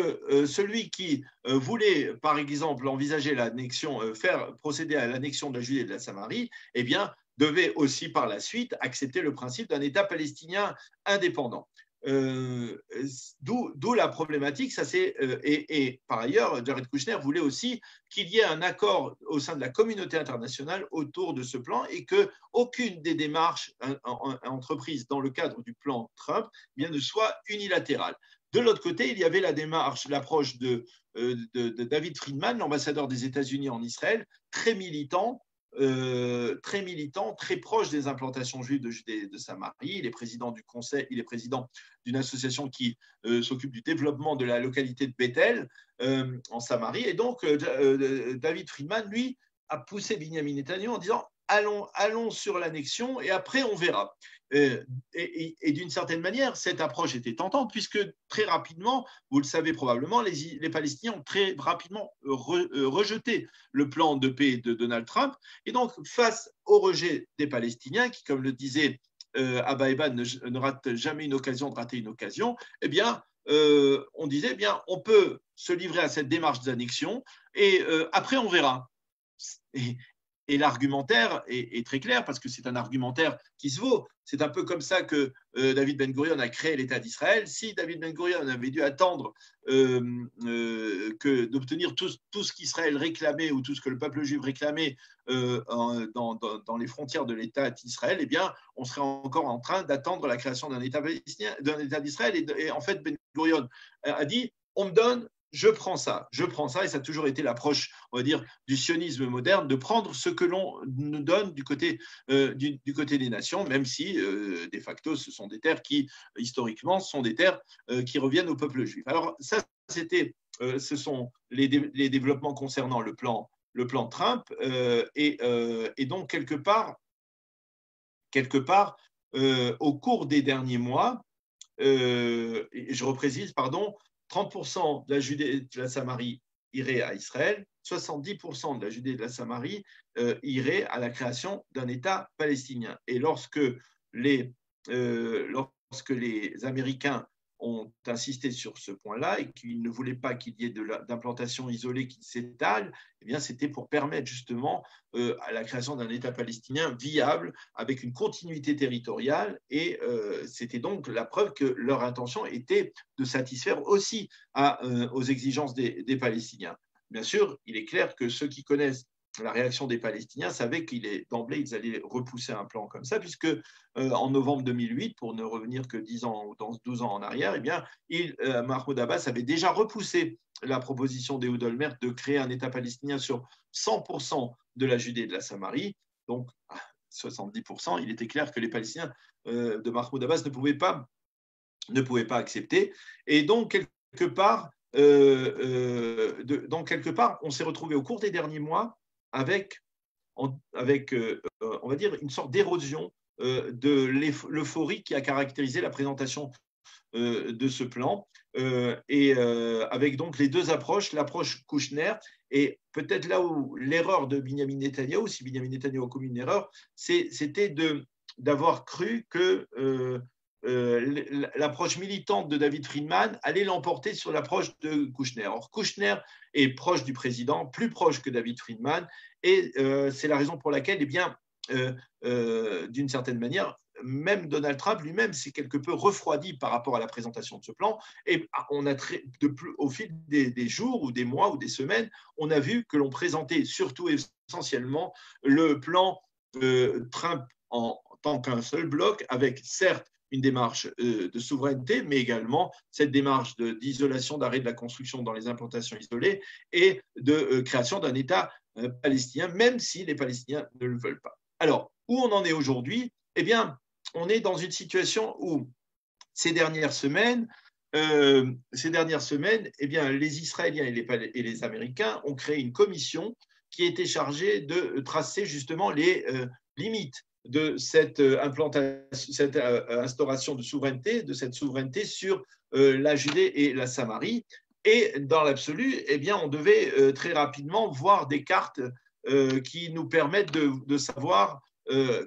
celui qui voulait, par exemple, envisager l'annexion, faire procéder à l'annexion de la Judée et de la Samarie, eh bien, devait aussi par la suite accepter le principe d'un État palestinien indépendant. D'où la problématique. Et par ailleurs, Jared Kushner voulait aussi qu'il y ait un accord au sein de la communauté internationale autour de ce plan et qu'aucune des démarches entreprises dans le cadre du plan Trump bien, ne soit unilatérale. De l'autre côté, il y avait l'approche de David Friedman, l'ambassadeur des États-Unis en Israël, très militant, très proche des implantations juives de Judée et de Samarie. Il est président du conseil, il est président d'une association qui s'occupe du développement de la localité de Bethel en Samarie. Et donc, David Friedman, lui, a poussé Binyamin Netanyahou en disant allons sur l'annexion et après on verra. Et d'une certaine manière, cette approche était tentante puisque très rapidement, vous le savez probablement, les Palestiniens ont très rapidement rejeté le plan de paix de Donald Trump. Et donc, face au rejet des Palestiniens, qui, comme le disait Abba Eban, ne rate jamais une occasion de rater une occasion, eh bien, on disait, eh bien, on peut se livrer à cette démarche d'annexion et après on verra. Et l'argumentaire est très clair parce que c'est un argumentaire qui se vaut. C'est un peu comme ça que David Ben Gurion a créé l'État d'Israël. Si David Ben Gurion avait dû attendre d'obtenir tout ce qu'Israël réclamait ou tout ce que le peuple juif réclamait dans les frontières de l'État d'Israël, eh bien, on serait encore en train d'attendre la création d'un État palestinien, d'un État d'Israël. Et en fait, Ben Gurion a dit on me donne, je prends ça, et ça a toujours été l'approche, on va dire, du sionisme moderne, de prendre ce que l'on nous donne du côté des nations, même si, de facto, ce sont des terres qui, historiquement, sont des terres qui reviennent au peuple juif. Alors, ça, ce sont les développements concernant le plan Trump, et donc, quelque part, au cours des derniers mois, je reprécise, pardon, 30% de la Judée et de la Samarie irait à Israël, 70% de la Judée et de la Samarie irait à la création d'un État palestinien. Et lorsque les Américains ont insisté sur ce point-là et qu'ils ne voulaient pas qu'il y ait d'implantation isolée qui s'étale, eh bien, c'était pour permettre justement à la création d'un État palestinien viable avec une continuité territoriale, et c'était donc la preuve que leur intention était de satisfaire aussi aux exigences des Palestiniens. Bien sûr, il est clair que ceux qui connaissent la réaction des Palestiniens savaient d'emblée, ils allaient repousser un plan comme ça, puisque en novembre 2008, pour ne revenir que 10 ans ou 12 ans en arrière, eh bien, Mahmoud Abbas avait déjà repoussé la proposition d'Ehud Olmert de créer un État palestinien sur 100% de la Judée et de la Samarie, donc 70%. Il était clair que les Palestiniens de Mahmoud Abbas ne pouvaient pas accepter. Et donc, quelque part, on s'est retrouvé au cours des derniers mois avec on va dire, une sorte d'érosion de l'euphorie qui a caractérisé la présentation de ce plan, avec donc les deux approches, l'approche Kouchner, et peut-être là où l'erreur de Binyamin Netanyahou, si Binyamin Netanyahou a commis une erreur, c'était d'avoir cru que l'approche militante de David Friedman allait l'emporter sur l'approche de Kouchner. Or, Kouchner est proche du président, plus proche que David Friedman, et c'est la raison pour laquelle, eh bien, d'une certaine manière, même Donald Trump lui-même s'est quelque peu refroidi par rapport à la présentation de ce plan. Et on a au fil des jours ou des mois ou des semaines, on a vu que l'on présentait surtout essentiellement le plan Trump en tant qu'un seul bloc, avec certes une démarche de souveraineté, mais également cette démarche d'isolation, d'arrêt de la construction dans les implantations isolées et de création d'un État palestinien, même si les Palestiniens ne le veulent pas. Alors, où on en est aujourd'hui? Eh bien, on est dans une situation où ces dernières semaines, eh bien, les Israéliens et les Américains ont créé une commission qui était chargée de tracer justement les limites de cette instauration de souveraineté, sur la Judée et la Samarie. Et dans l'absolu, eh bien, on devait très rapidement voir des cartes qui nous permettent de savoir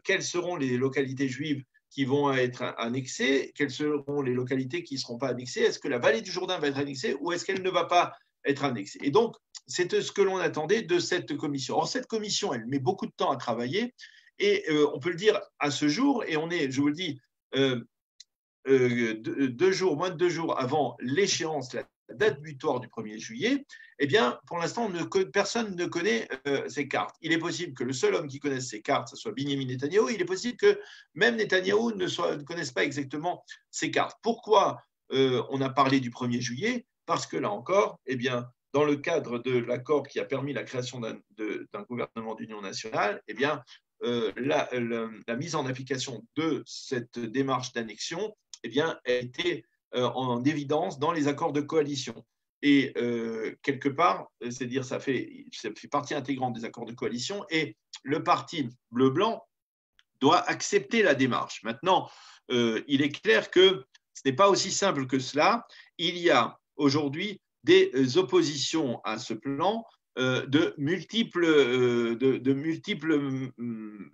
quelles seront les localités juives qui vont être annexées, quelles seront les localités qui ne seront pas annexées, est-ce que la vallée du Jourdain va être annexée ou est-ce qu'elle ne va pas être annexée. Et donc, c'est ce que l'on attendait de cette commission. Or, cette commission, elle met beaucoup de temps à travailler, et on peut le dire à ce jour, et on est, je vous le dis, moins de 2 jours avant l'échéance, la date butoir du 1er juillet, eh bien, pour l'instant, personne ne connaît ces cartes. Il est possible que le seul homme qui connaisse ces cartes, ce soit Binyamin Netanyahou. Il est possible que même Netanyahou ne connaisse pas exactement ces cartes. Pourquoi on a parlé du 1er juillet? Parce que là encore, eh bien, dans le cadre de l'accord qui a permis la création d'un gouvernement d'union nationale, eh bien, la mise en application de cette démarche d'annexion, eh bien, a été en évidence dans les accords de coalition. Et quelque part, c'est-à-dire ça fait partie intégrante des accords de coalition, et le parti bleu-blanc doit accepter la démarche. Maintenant, il est clair que ce n'est pas aussi simple que cela. Il y a aujourd'hui des oppositions à ce plan de multiples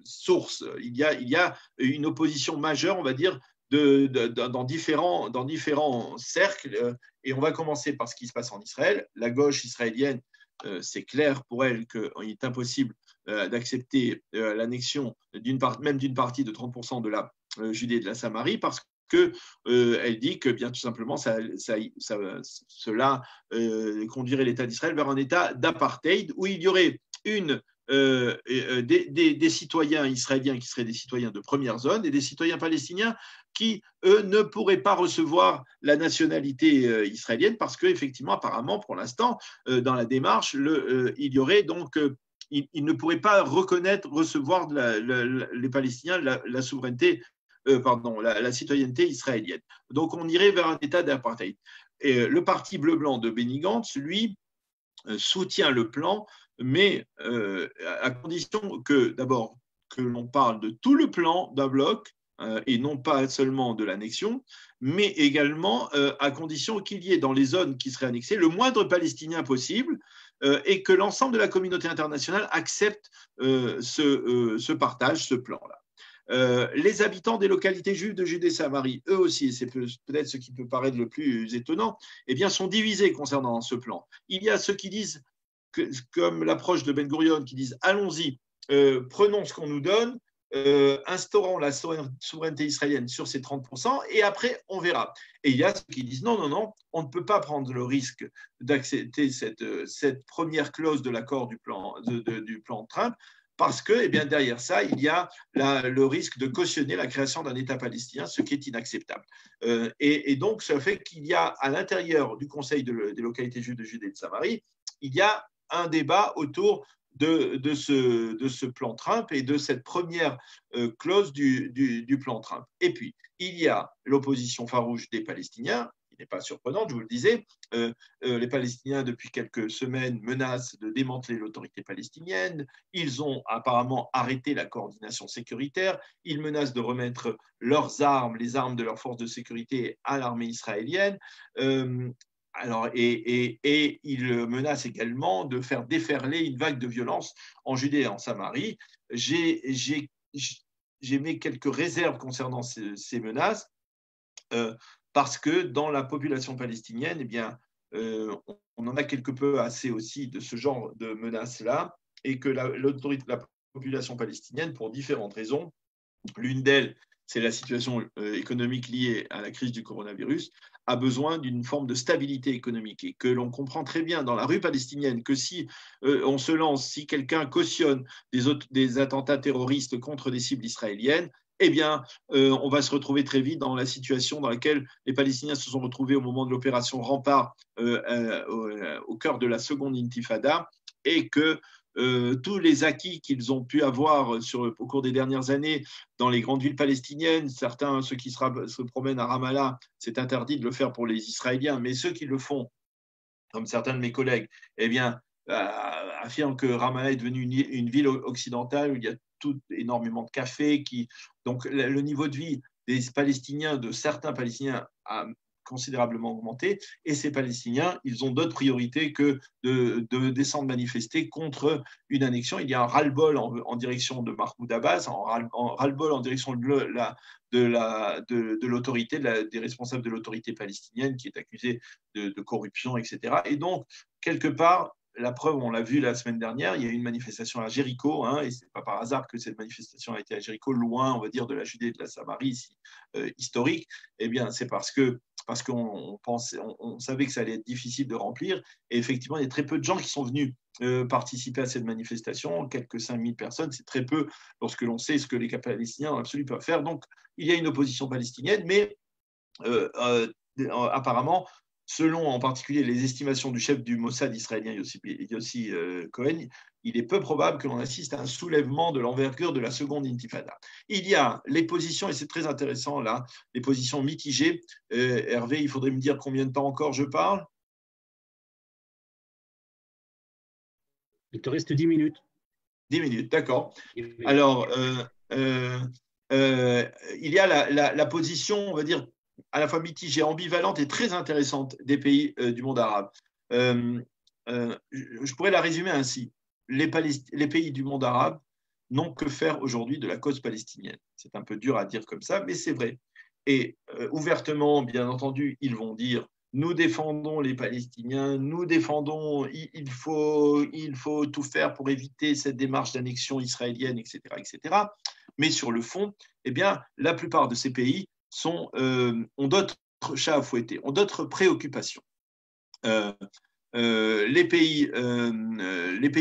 sources. Il y a une opposition majeure, on va dire, dans différents cercles, et on va commencer par ce qui se passe en Israël. La gauche israélienne, c'est clair pour elle qu'il est impossible d'accepter l'annexion même d'une partie de 30% de la Judée et de la Samarie, parce qu'elle dit que bien tout simplement cela conduirait l'État d'Israël vers un État d'apartheid où il y aurait une des citoyens israéliens qui seraient des citoyens de première zone et des citoyens palestiniens qui, eux, ne pourraient pas recevoir la nationalité israélienne parce qu'effectivement, apparemment, pour l'instant, dans la démarche, il y aurait donc… ils ne pourraient pas recevoir les Palestiniens la souveraineté, la citoyenneté israélienne. Donc, on irait vers un état d'apartheid. Et le parti bleu-blanc de Benny Gantz, lui, soutient le plan, mais à condition que, d'abord, que l'on parle de tout le plan d'un bloc, et non pas seulement de l'annexion, mais également à condition qu'il y ait dans les zones qui seraient annexées le moindre Palestinien possible et que l'ensemble de la communauté internationale accepte ce partage, ce plan-là. Les habitants des localités juives de Judée-Samarie, eux aussi, et c'est peut-être ce qui peut paraître le plus étonnant, eh bien, sont divisés concernant ce plan. Il y a ceux qui disent, comme l'approche de Ben Gurion, qui disent allons-y, prenons ce qu'on nous donne, instaurons la souveraineté israélienne sur ces 30%, et après, on verra. Et il y a ceux qui disent non, non, non, on ne peut pas prendre le risque d'accepter cette première clause de l'accord du plan Trump, parce que eh bien, derrière ça, il y a le risque de cautionner la création d'un État palestinien, ce qui est inacceptable. Et donc, ça fait qu'il y a à l'intérieur du Conseil des localités juives de Judée et de Samarie, il y a un débat autour de ce plan Trump et de cette première clause du plan Trump. Et puis, il y a l'opposition farouche des Palestiniens, qui n'est pas surprenante, je vous le disais. Les Palestiniens, depuis quelques semaines, menacent de démanteler l'autorité palestinienne. Ils ont apparemment arrêté la coordination sécuritaire. Ils menacent de remettre leurs armes, les armes de leurs forces de sécurité, à l'armée israélienne. Et il menace également de faire déferler une vague de violence en Judée et en Samarie. J'ai mis quelques réserves concernant ces menaces parce que dans la population palestinienne, eh bien, on en a quelque peu assez aussi de ce genre de menaces-là et que la population palestinienne, pour différentes raisons, l'une d'elles, c'est la situation économique liée à la crise du coronavirus, a besoin d'une forme de stabilité économique et que l'on comprend très bien dans la rue palestinienne que si on se lance, si quelqu'un cautionne des attentats terroristes contre des cibles israéliennes, eh bien, on va se retrouver très vite dans la situation dans laquelle les Palestiniens se sont retrouvés au moment de l'opération Rempart au cœur de la seconde intifada et que tous les acquis qu'ils ont pu avoir au cours des dernières années dans les grandes villes palestiniennes, ceux qui se promènent à Ramallah, c'est interdit de le faire pour les Israéliens, mais ceux qui le font, comme certains de mes collègues, eh bien, affirment que Ramallah est devenue une ville occidentale où il y a énormément de cafés. Donc, le niveau de vie des Palestiniens, de certains Palestiniens, a considérablement augmenté, et ces Palestiniens, ils ont d'autres priorités que de descendre manifester contre une annexion. Il y a un ras-le-bol en direction de Mahmoud Abbas, un ras-le-bol en direction de l'autorité, des responsables de l'autorité palestinienne qui est accusée de corruption, etc. Et donc, quelque part, la preuve, on l'a vu la semaine dernière, il y a eu une manifestation à Jéricho, et ce n'est pas par hasard que cette manifestation a été à Jéricho, loin, on va dire, de la Judée et de la Samarie, ici, historique. Eh bien, c'est parce qu'on savait que ça allait être difficile de remplir. Et effectivement, il y a très peu de gens qui sont venus participer à cette manifestation, quelques 5000 personnes, c'est très peu lorsque l'on sait ce que les Palestiniens n'ont absolument pas à faire. Donc, il y a une opposition palestinienne, mais apparemment, selon en particulier les estimations du chef du Mossad israélien, Yossi Cohen, il est peu probable que l'on assiste à un soulèvement de l'envergure de la seconde intifada. Il y a les positions, et c'est très intéressant là, les positions mitigées. Hervé, il faudrait me dire combien de temps encore je parle. Il te reste 10 minutes. 10 minutes, d'accord. Alors, il y a la position, on va dire, à la fois mitigée, ambivalente et très intéressante des pays du monde arabe. Je pourrais la résumer ainsi. Les pays du monde arabe n'ont que faire aujourd'hui de la cause palestinienne. C'est un peu dur à dire comme ça, mais c'est vrai. Et ouvertement, bien entendu, ils vont dire nous défendons les Palestiniens, nous défendons, il faut tout faire pour éviter cette démarche d'annexion israélienne, etc., etc. Mais sur le fond, eh bien, la plupart de ces pays ont d'autres chats à fouetter, ont d'autres préoccupations. les pays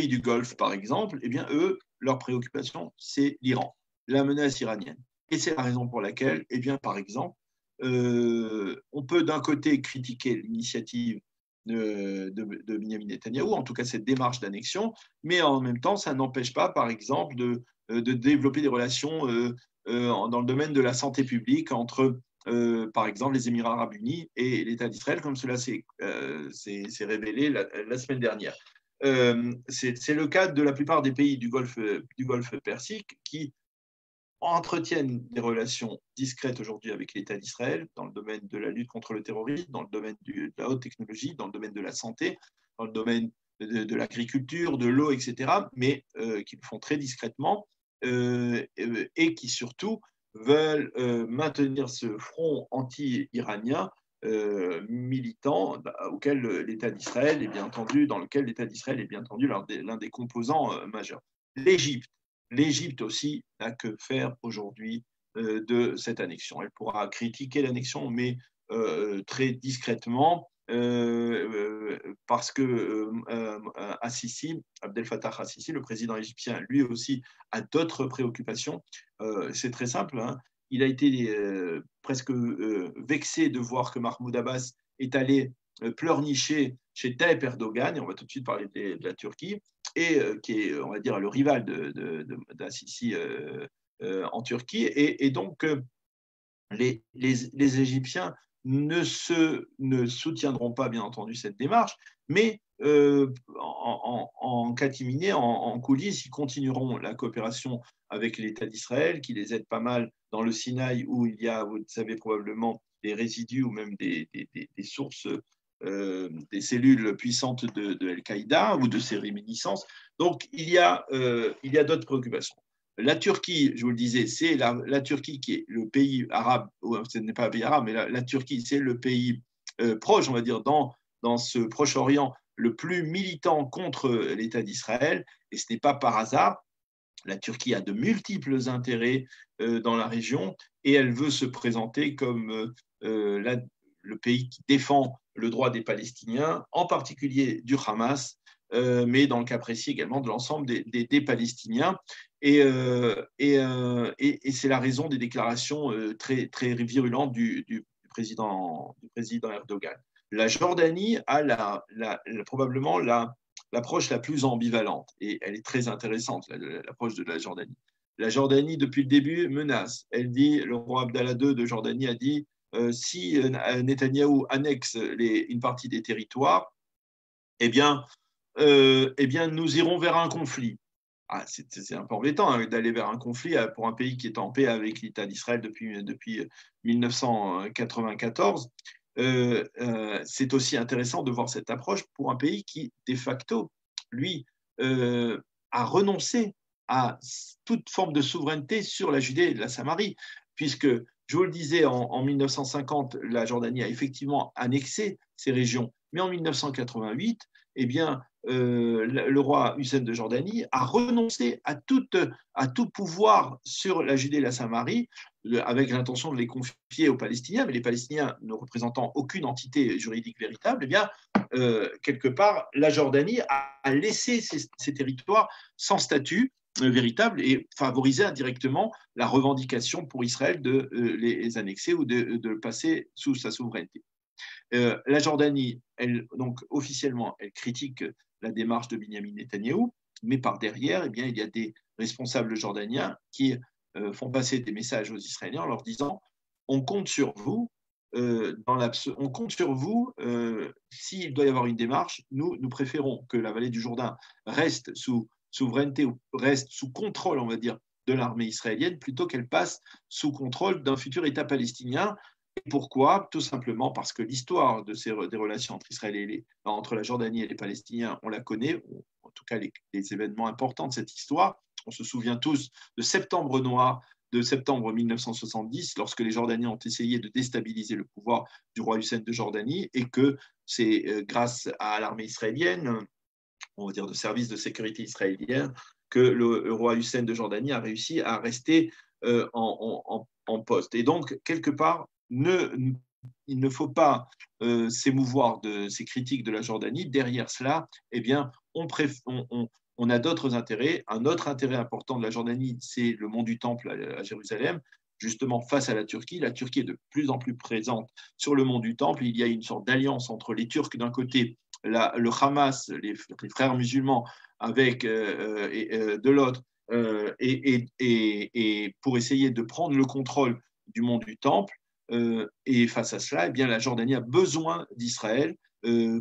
du Golfe, par exemple, eh bien, eux, leur préoccupation, c'est l'Iran, la menace iranienne. Et c'est la raison pour laquelle, eh bien, par exemple, on peut d'un côté critiquer l'initiative de Benyamin Netanyahou, en tout cas cette démarche d'annexion, mais en même temps, ça n'empêche pas, par exemple, de développer des relations dans le domaine de la santé publique entre, par exemple, les Émirats arabes unis et l'État d'Israël, comme cela s'est révélé la semaine dernière. C'est le cas de la plupart des pays du Golfe Persique qui entretiennent des relations discrètes aujourd'hui avec l'État d'Israël dans le domaine de la lutte contre le terrorisme, dans le domaine de la haute technologie, dans le domaine de la santé, dans le domaine de l'agriculture, de l'eau, etc., mais qui le font très discrètement et qui surtout veulent maintenir ce front anti-iranien militant auquel l'État d'Israël est bien entendu, dans lequel l'État d'Israël est bien entendu l'un des composants majeurs. L'Égypte aussi n'a que faire aujourd'hui de cette annexion. Elle pourra critiquer l'annexion, mais très discrètement, parce que Abdel Fattah al-Sisi, le président égyptien, lui aussi a d'autres préoccupations. C'est très simple, hein. Il a été presque vexé de voir que Mahmoud Abbas est allé pleurnicher chez Tayyip Erdogan, et on va tout de suite parler de la Turquie, et qui est, on va dire, le rival d'Al-Sisi en Turquie. Et donc, les Égyptiens ne soutiendront pas, bien entendu, cette démarche, mais en catimini, en coulisses, ils continueront la coopération avec l'État d'Israël, qui les aide pas mal dans le Sinaï, où il y a, vous le savez probablement, des résidus ou même des sources, des cellules puissantes de Al-Qaïda ou de ses réminiscences. Donc, il y a d'autres préoccupations. La Turquie, je vous le disais, c'est la Turquie qui est le pays arabe, ou ce n'est pas un pays arabe, mais la Turquie, c'est le pays proche, on va dire, dans ce Proche-Orient, le plus militant contre l'État d'Israël, et ce n'est pas par hasard. La Turquie a de multiples intérêts dans la région et elle veut se présenter comme le pays qui défend le droit des Palestiniens, en particulier du Hamas, mais dans le cas précis également de l'ensemble des Palestiniens. Et c'est la raison des déclarations très, très virulentes du président Erdogan. La Jordanie a probablement l'approche la plus ambivalente, et elle est très intéressante, l'approche de la Jordanie. La Jordanie, depuis le début, menace. Elle dit, le roi Abdallah II de Jordanie a dit, si Netanyahou annexe une partie des territoires, eh bien, nous irons vers un conflit. Ah, c'est un peu embêtant hein, d'aller vers un conflit pour un pays qui est en paix avec l'État d'Israël depuis 1994. C'est aussi intéressant de voir cette approche pour un pays qui, de facto, lui, a renoncé à toute forme de souveraineté sur la Judée et la Samarie, puisque, je vous le disais, en 1950, la Jordanie a effectivement annexé ces régions, mais en 1988, eh bien, le roi Hussein de Jordanie a renoncé à tout pouvoir sur la Judée et la Samarie, avec l'intention de les confier aux Palestiniens, mais les Palestiniens ne représentant aucune entité juridique véritable, eh bien, quelque part, la Jordanie a laissé ces territoires sans statut véritable et favorisé indirectement la revendication pour Israël de les annexer ou de passer sous sa souveraineté. La Jordanie, donc officiellement, elle critique la démarche de Benyamin Netanyahou, mais par derrière, eh bien, il y a des responsables jordaniens qui font passer des messages aux Israéliens en leur disant on compte sur vous, on compte sur vous s'il doit y avoir une démarche. Nous préférons que la vallée du Jourdain reste sous souveraineté ou reste sous contrôle, on va dire, de l'armée israélienne plutôt qu'elle passe sous contrôle d'un futur État palestinien. Et pourquoi ? Tout simplement parce que l'histoire des relations entre la Jordanie et les Palestiniens, on la connaît, en tout cas les événements importants de cette histoire. On se souvient tous de Septembre Noir, de septembre 1970, lorsque les Jordaniens ont essayé de déstabiliser le pouvoir du roi Hussein de Jordanie, et que c'est grâce à l'armée israélienne, on va dire de services de sécurité israéliens, que le roi Hussein de Jordanie a réussi à rester en poste. Et donc, quelque part, ne il ne faut pas s'émouvoir de ces critiques de la Jordanie. Derrière cela, eh bien, on a d'autres intérêts. Un autre intérêt important de la Jordanie, c'est le mont du Temple à Jérusalem, justement face à la Turquie. La Turquie est de plus en plus présente sur le mont du Temple. Il y a une sorte d'alliance entre les Turcs d'un côté, le Hamas, les frères musulmans, avec de l'autre, et pour essayer de prendre le contrôle du mont du Temple. Et face à cela, eh bien, la Jordanie a besoin d'Israël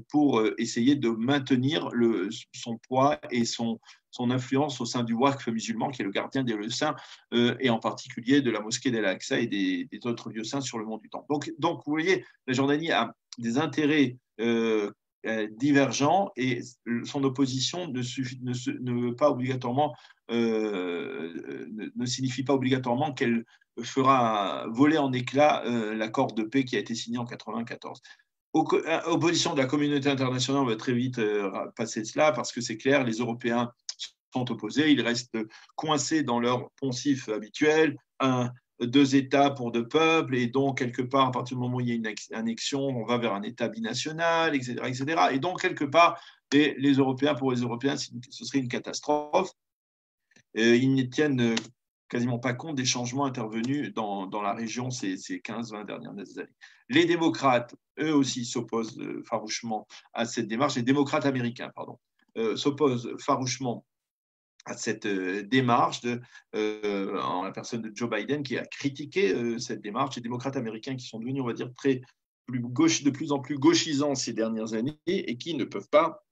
pour essayer de maintenir son poids et son influence au sein du Waqf musulman, qui est le gardien des lieux saints, et en particulier de la mosquée d'Al-Aqsa et des autres lieux saints sur le mont du Temple. Donc, vous voyez, la Jordanie a des intérêts divergents et son opposition ne signifie pas obligatoirement qu'elle fera voler en éclats l'accord de paix qui a été signé en 1994. Opposition de la communauté internationale, on va très vite passer cela parce que c'est clair, les Européens sont opposés, ils restent coincés dans leur poncif habituel, deux États pour deux peuples, et donc quelque part, à partir du moment où il y a une annexion, on va vers un État binational, etc. etc. Et donc quelque part, les Européens, pour les Européens, ce serait une catastrophe. Ils ne tiennent quasiment pas compte des changements intervenus dans la région ces 15-20 dernières années. Les démocrates, eux aussi, s'opposent farouchement à cette démarche. Les démocrates américains, pardon, s'opposent farouchement à cette démarche en la personne de Joe Biden qui a critiqué cette démarche. Les démocrates américains qui sont devenus, on va dire, de plus en plus gauchisants ces dernières années et qui ne peuvent pas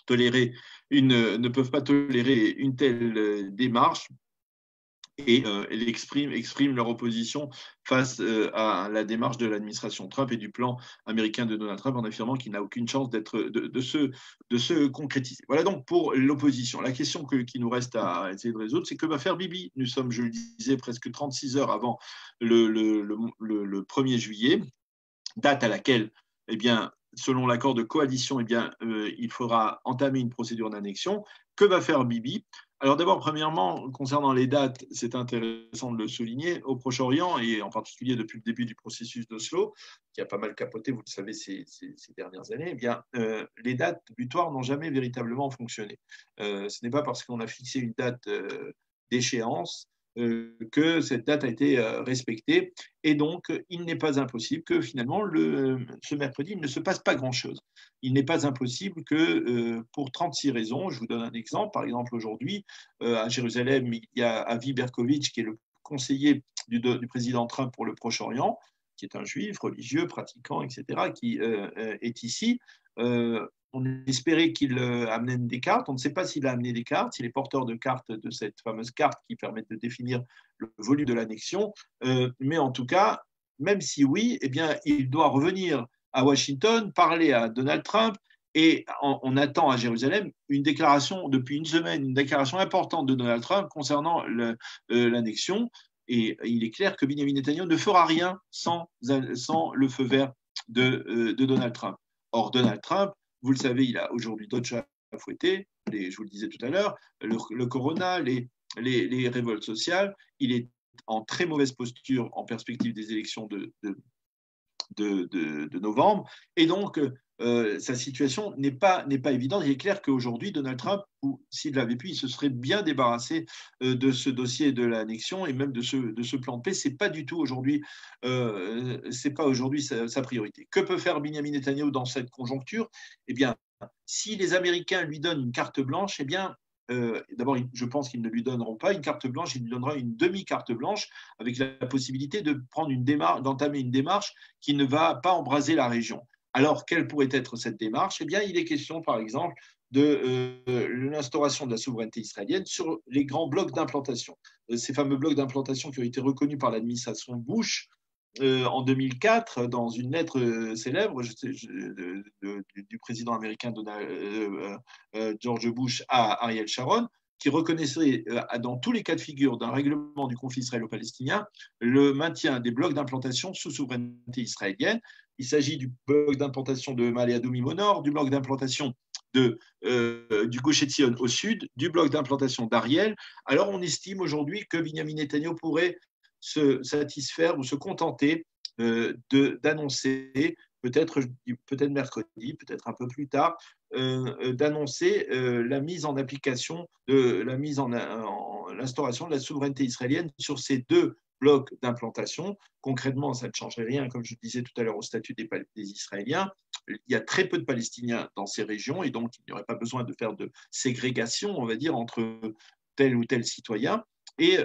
tolérer une telle démarche et expriment leur opposition face à la démarche de l'administration Trump et du plan américain de Donald Trump en affirmant qu'il n'a aucune chance de se concrétiser. Voilà donc pour l'opposition. La question qui nous reste à essayer de résoudre, c'est que va faire Bibi? Nous sommes, je le disais, presque 36 heures avant le 1er juillet, date à laquelle, eh bien, selon l'accord de coalition, eh bien, il faudra entamer une procédure d'annexion. Que va faire Bibi? Alors d'abord, premièrement, concernant les dates, c'est intéressant de le souligner, au Proche-Orient, et en particulier depuis le début du processus d'Oslo, qui a pas mal capoté, vous le savez, ces dernières années, eh bien, les dates butoirs n'ont jamais véritablement fonctionné. Ce n'est pas parce qu'on a fixé une date d'échéance que cette date a été respectée. Et donc, il n'est pas impossible que finalement, ce mercredi, il ne se passe pas grand-chose. Il n'est pas impossible que, pour 36 raisons, je vous donne un exemple. Par exemple, aujourd'hui, à Jérusalem, il y a Avi Berkovitch, qui est le conseiller du président Trump pour le Proche-Orient, qui est un juif, religieux, pratiquant, etc., qui est ici. On espérait qu'il amène des cartes. On ne sait pas s'il a amené des cartes, s'il est porteur de cartes, de cette fameuse carte qui permet de définir le volume de l'annexion. Mais en tout cas, même si oui, eh bien, il doit revenir à Washington, parler à Donald Trump. Et on attend à Jérusalem une déclaration, depuis une semaine, une déclaration importante de Donald Trump concernant l'annexion. Et il est clair que Benjamin Netanyahu ne fera rien sans le feu vert de Donald Trump. Or, Donald Trump, vous le savez, il a aujourd'hui d'autres chats à fouetter, je vous le disais tout à l'heure, le corona, les révoltes sociales. Il est en très mauvaise posture en perspective des élections de novembre. Et donc, sa situation n'est pas évidente. Il est clair qu'aujourd'hui, Donald Trump, s'il l'avait pu, il se serait bien débarrassé de ce dossier de l'annexion et même de ce plan de paix. Ce n'est pas du tout aujourd'hui, sa priorité. Que peut faire Benjamin Netanyahu dans cette conjoncture? Eh bien, si les Américains lui donnent une carte blanche, eh bien, d'abord, je pense qu'ils ne lui donneront pas une carte blanche, ils lui donneront une demi-carte blanche avec la possibilité d'entamer une démarche qui ne va pas embraser la région. Alors, quelle pourrait être cette démarche? Eh bien, il est question, par exemple, de l'instauration de la souveraineté israélienne sur les grands blocs d'implantation. Ces fameux blocs d'implantation qui ont été reconnus par l'administration Bush en 2004 dans une lettre célèbre du président américain George Bush à Ariel Sharon, qui reconnaissait dans tous les cas de figure d'un règlement du conflit israélo-palestinien le maintien des blocs d'implantation sous souveraineté israélienne. Il s'agit du bloc d'implantation de Ma'ale Adumim au nord, du bloc d'implantation du Gush Etzion au sud, du bloc d'implantation d'Ariel. Alors on estime aujourd'hui que Benjamin Netanyahu pourrait se satisfaire ou se contenter d'annoncer, peut-être mercredi, peut-être un peu plus tard, d'annoncer la mise en application de l'instauration de la souveraineté israélienne sur ces deux blocs d'implantation. Concrètement, ça ne changerait rien, comme je disais tout à l'heure, au statut des Israéliens. Il y a très peu de Palestiniens dans ces régions et donc il n'y aurait pas besoin de faire de ségrégation, on va dire, entre tel ou tel citoyen. Et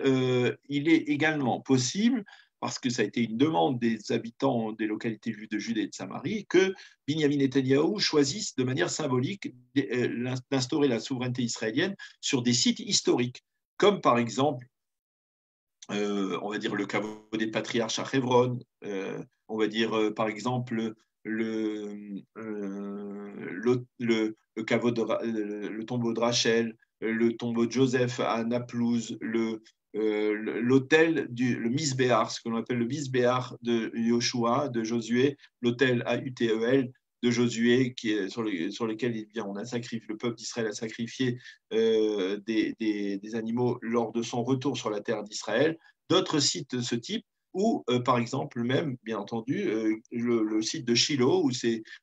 il est également possible, parce que ça a été une demande des habitants des localités juives de Judée et de Samarie, que Binyamin Netanyahou choisisse de manière symbolique d'instaurer la souveraineté israélienne sur des sites historiques, comme par exemple, on va dire, le caveau des patriarches à Hebron, on va dire, par exemple, le tombeau de Rachel, le tombeau de Joseph à Naplouse, l'hôtel le Misbéar, ce que l'on appelle le Misbéar de Yoshua, de Josué, l'hôtel AUTEL de Josué, sur lequel le peuple d'Israël a sacrifié des animaux lors de son retour sur la terre d'Israël. D'autres sites de ce type, ou par exemple même, bien entendu, le site de Shiloh,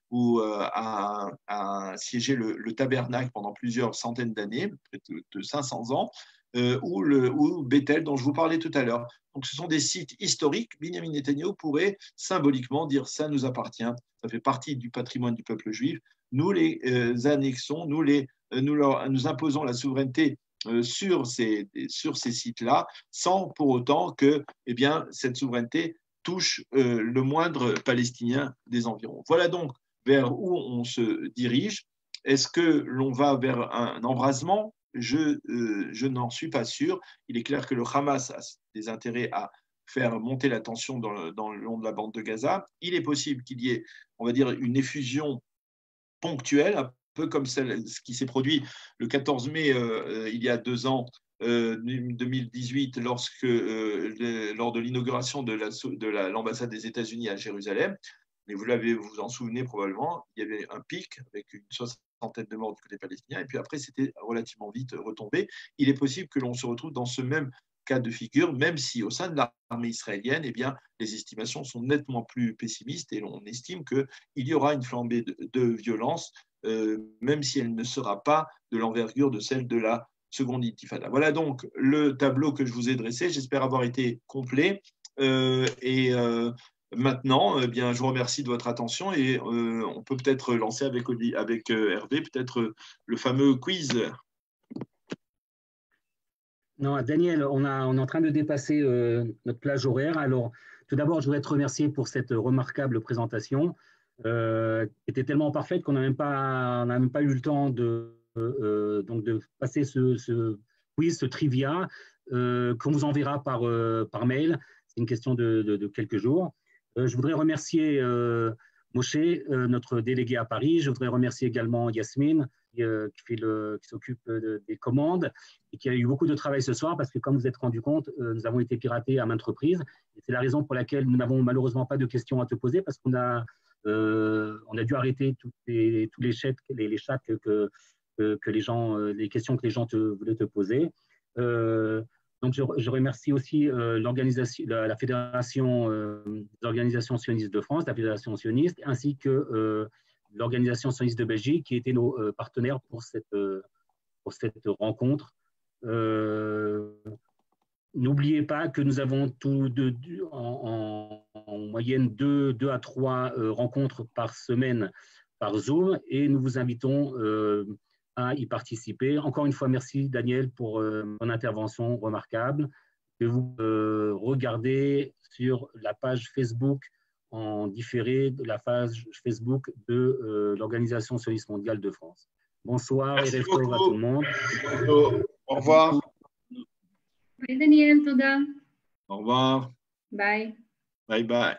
où a siégé le tabernacle pendant plusieurs centaines d'années, près de 500 ans, ou Bethel, dont je vous parlais tout à l'heure. Donc ce sont des sites historiques. Binyamin Netanyahou pourrait symboliquement dire ça nous appartient, ça fait partie du patrimoine du peuple juif, nous les annexons, nous imposons la souveraineté sur ces sites-là, sans pour autant que cette souveraineté touche le moindre Palestinien des environs. Voilà donc vers où on se dirige. Est-ce que l'on va vers un embrasement ? Je n'en suis pas sûr. Il est clair que le Hamas a des intérêts à faire monter la tension dans le long de la bande de Gaza. Il est possible qu'il y ait, on va dire, une effusion ponctuelle, un peu comme ce qui s'est produit le 14 mai il y a 2 ans, 2018, lors de l'inauguration de l'ambassade des États-Unis à Jérusalem. Mais vous en souvenez probablement, il y avait un pic avec une centaine de morts du côté palestinien, et puis après, c'était relativement vite retombé. Il est possible que l'on se retrouve dans ce même cas de figure, même si au sein de l'armée israélienne, les estimations sont nettement plus pessimistes et l'on estime qu'il y aura une flambée de violence, même si elle ne sera pas de l'envergure de celle de la seconde intifada. Voilà donc le tableau que je vous ai dressé. J'espère avoir été complet. Maintenant, je vous remercie de votre attention et on peut peut-être lancer avec Hervé peut-être le fameux quiz. Non, Daniel, on est en train de dépasser notre plage horaire. Alors, tout d'abord, je voudrais te remercier pour cette remarquable présentation qui était tellement parfaite qu'on n'a même pas eu le temps de passer ce quiz, ce trivia qu'on vous enverra par mail. C'est une question de quelques jours. Je voudrais remercier Moshe, notre délégué à Paris. Je voudrais remercier également Yasmine, qui s'occupe des commandes et qui a eu beaucoup de travail ce soir parce que, comme vous vous êtes rendu compte, nous avons été piratés à maintes reprises. C'est la raison pour laquelle nous n'avons malheureusement pas de questions à te poser parce qu'on a dû arrêter tous les chats que les gens, les questions que les gens voulaient te poser. Donc, je remercie aussi la Fédération des organisations sionistes de France, la Fédération sioniste, ainsi que l'Organisation sioniste de Belgique, qui étaient nos partenaires pour cette rencontre. N'oubliez pas que nous avons en moyenne 2 à 3 rencontres par semaine par Zoom, et nous vous invitons à y participer. Encore une fois, merci Daniel pour ton intervention remarquable que vous regardez sur la page Facebook en différé de la page Facebook de l'Organisation sioniste mondiale de France. Bonsoir et Erev Tov à tout le monde. Au revoir. Bye Daniel, toda. Au revoir. Bye. Bye bye.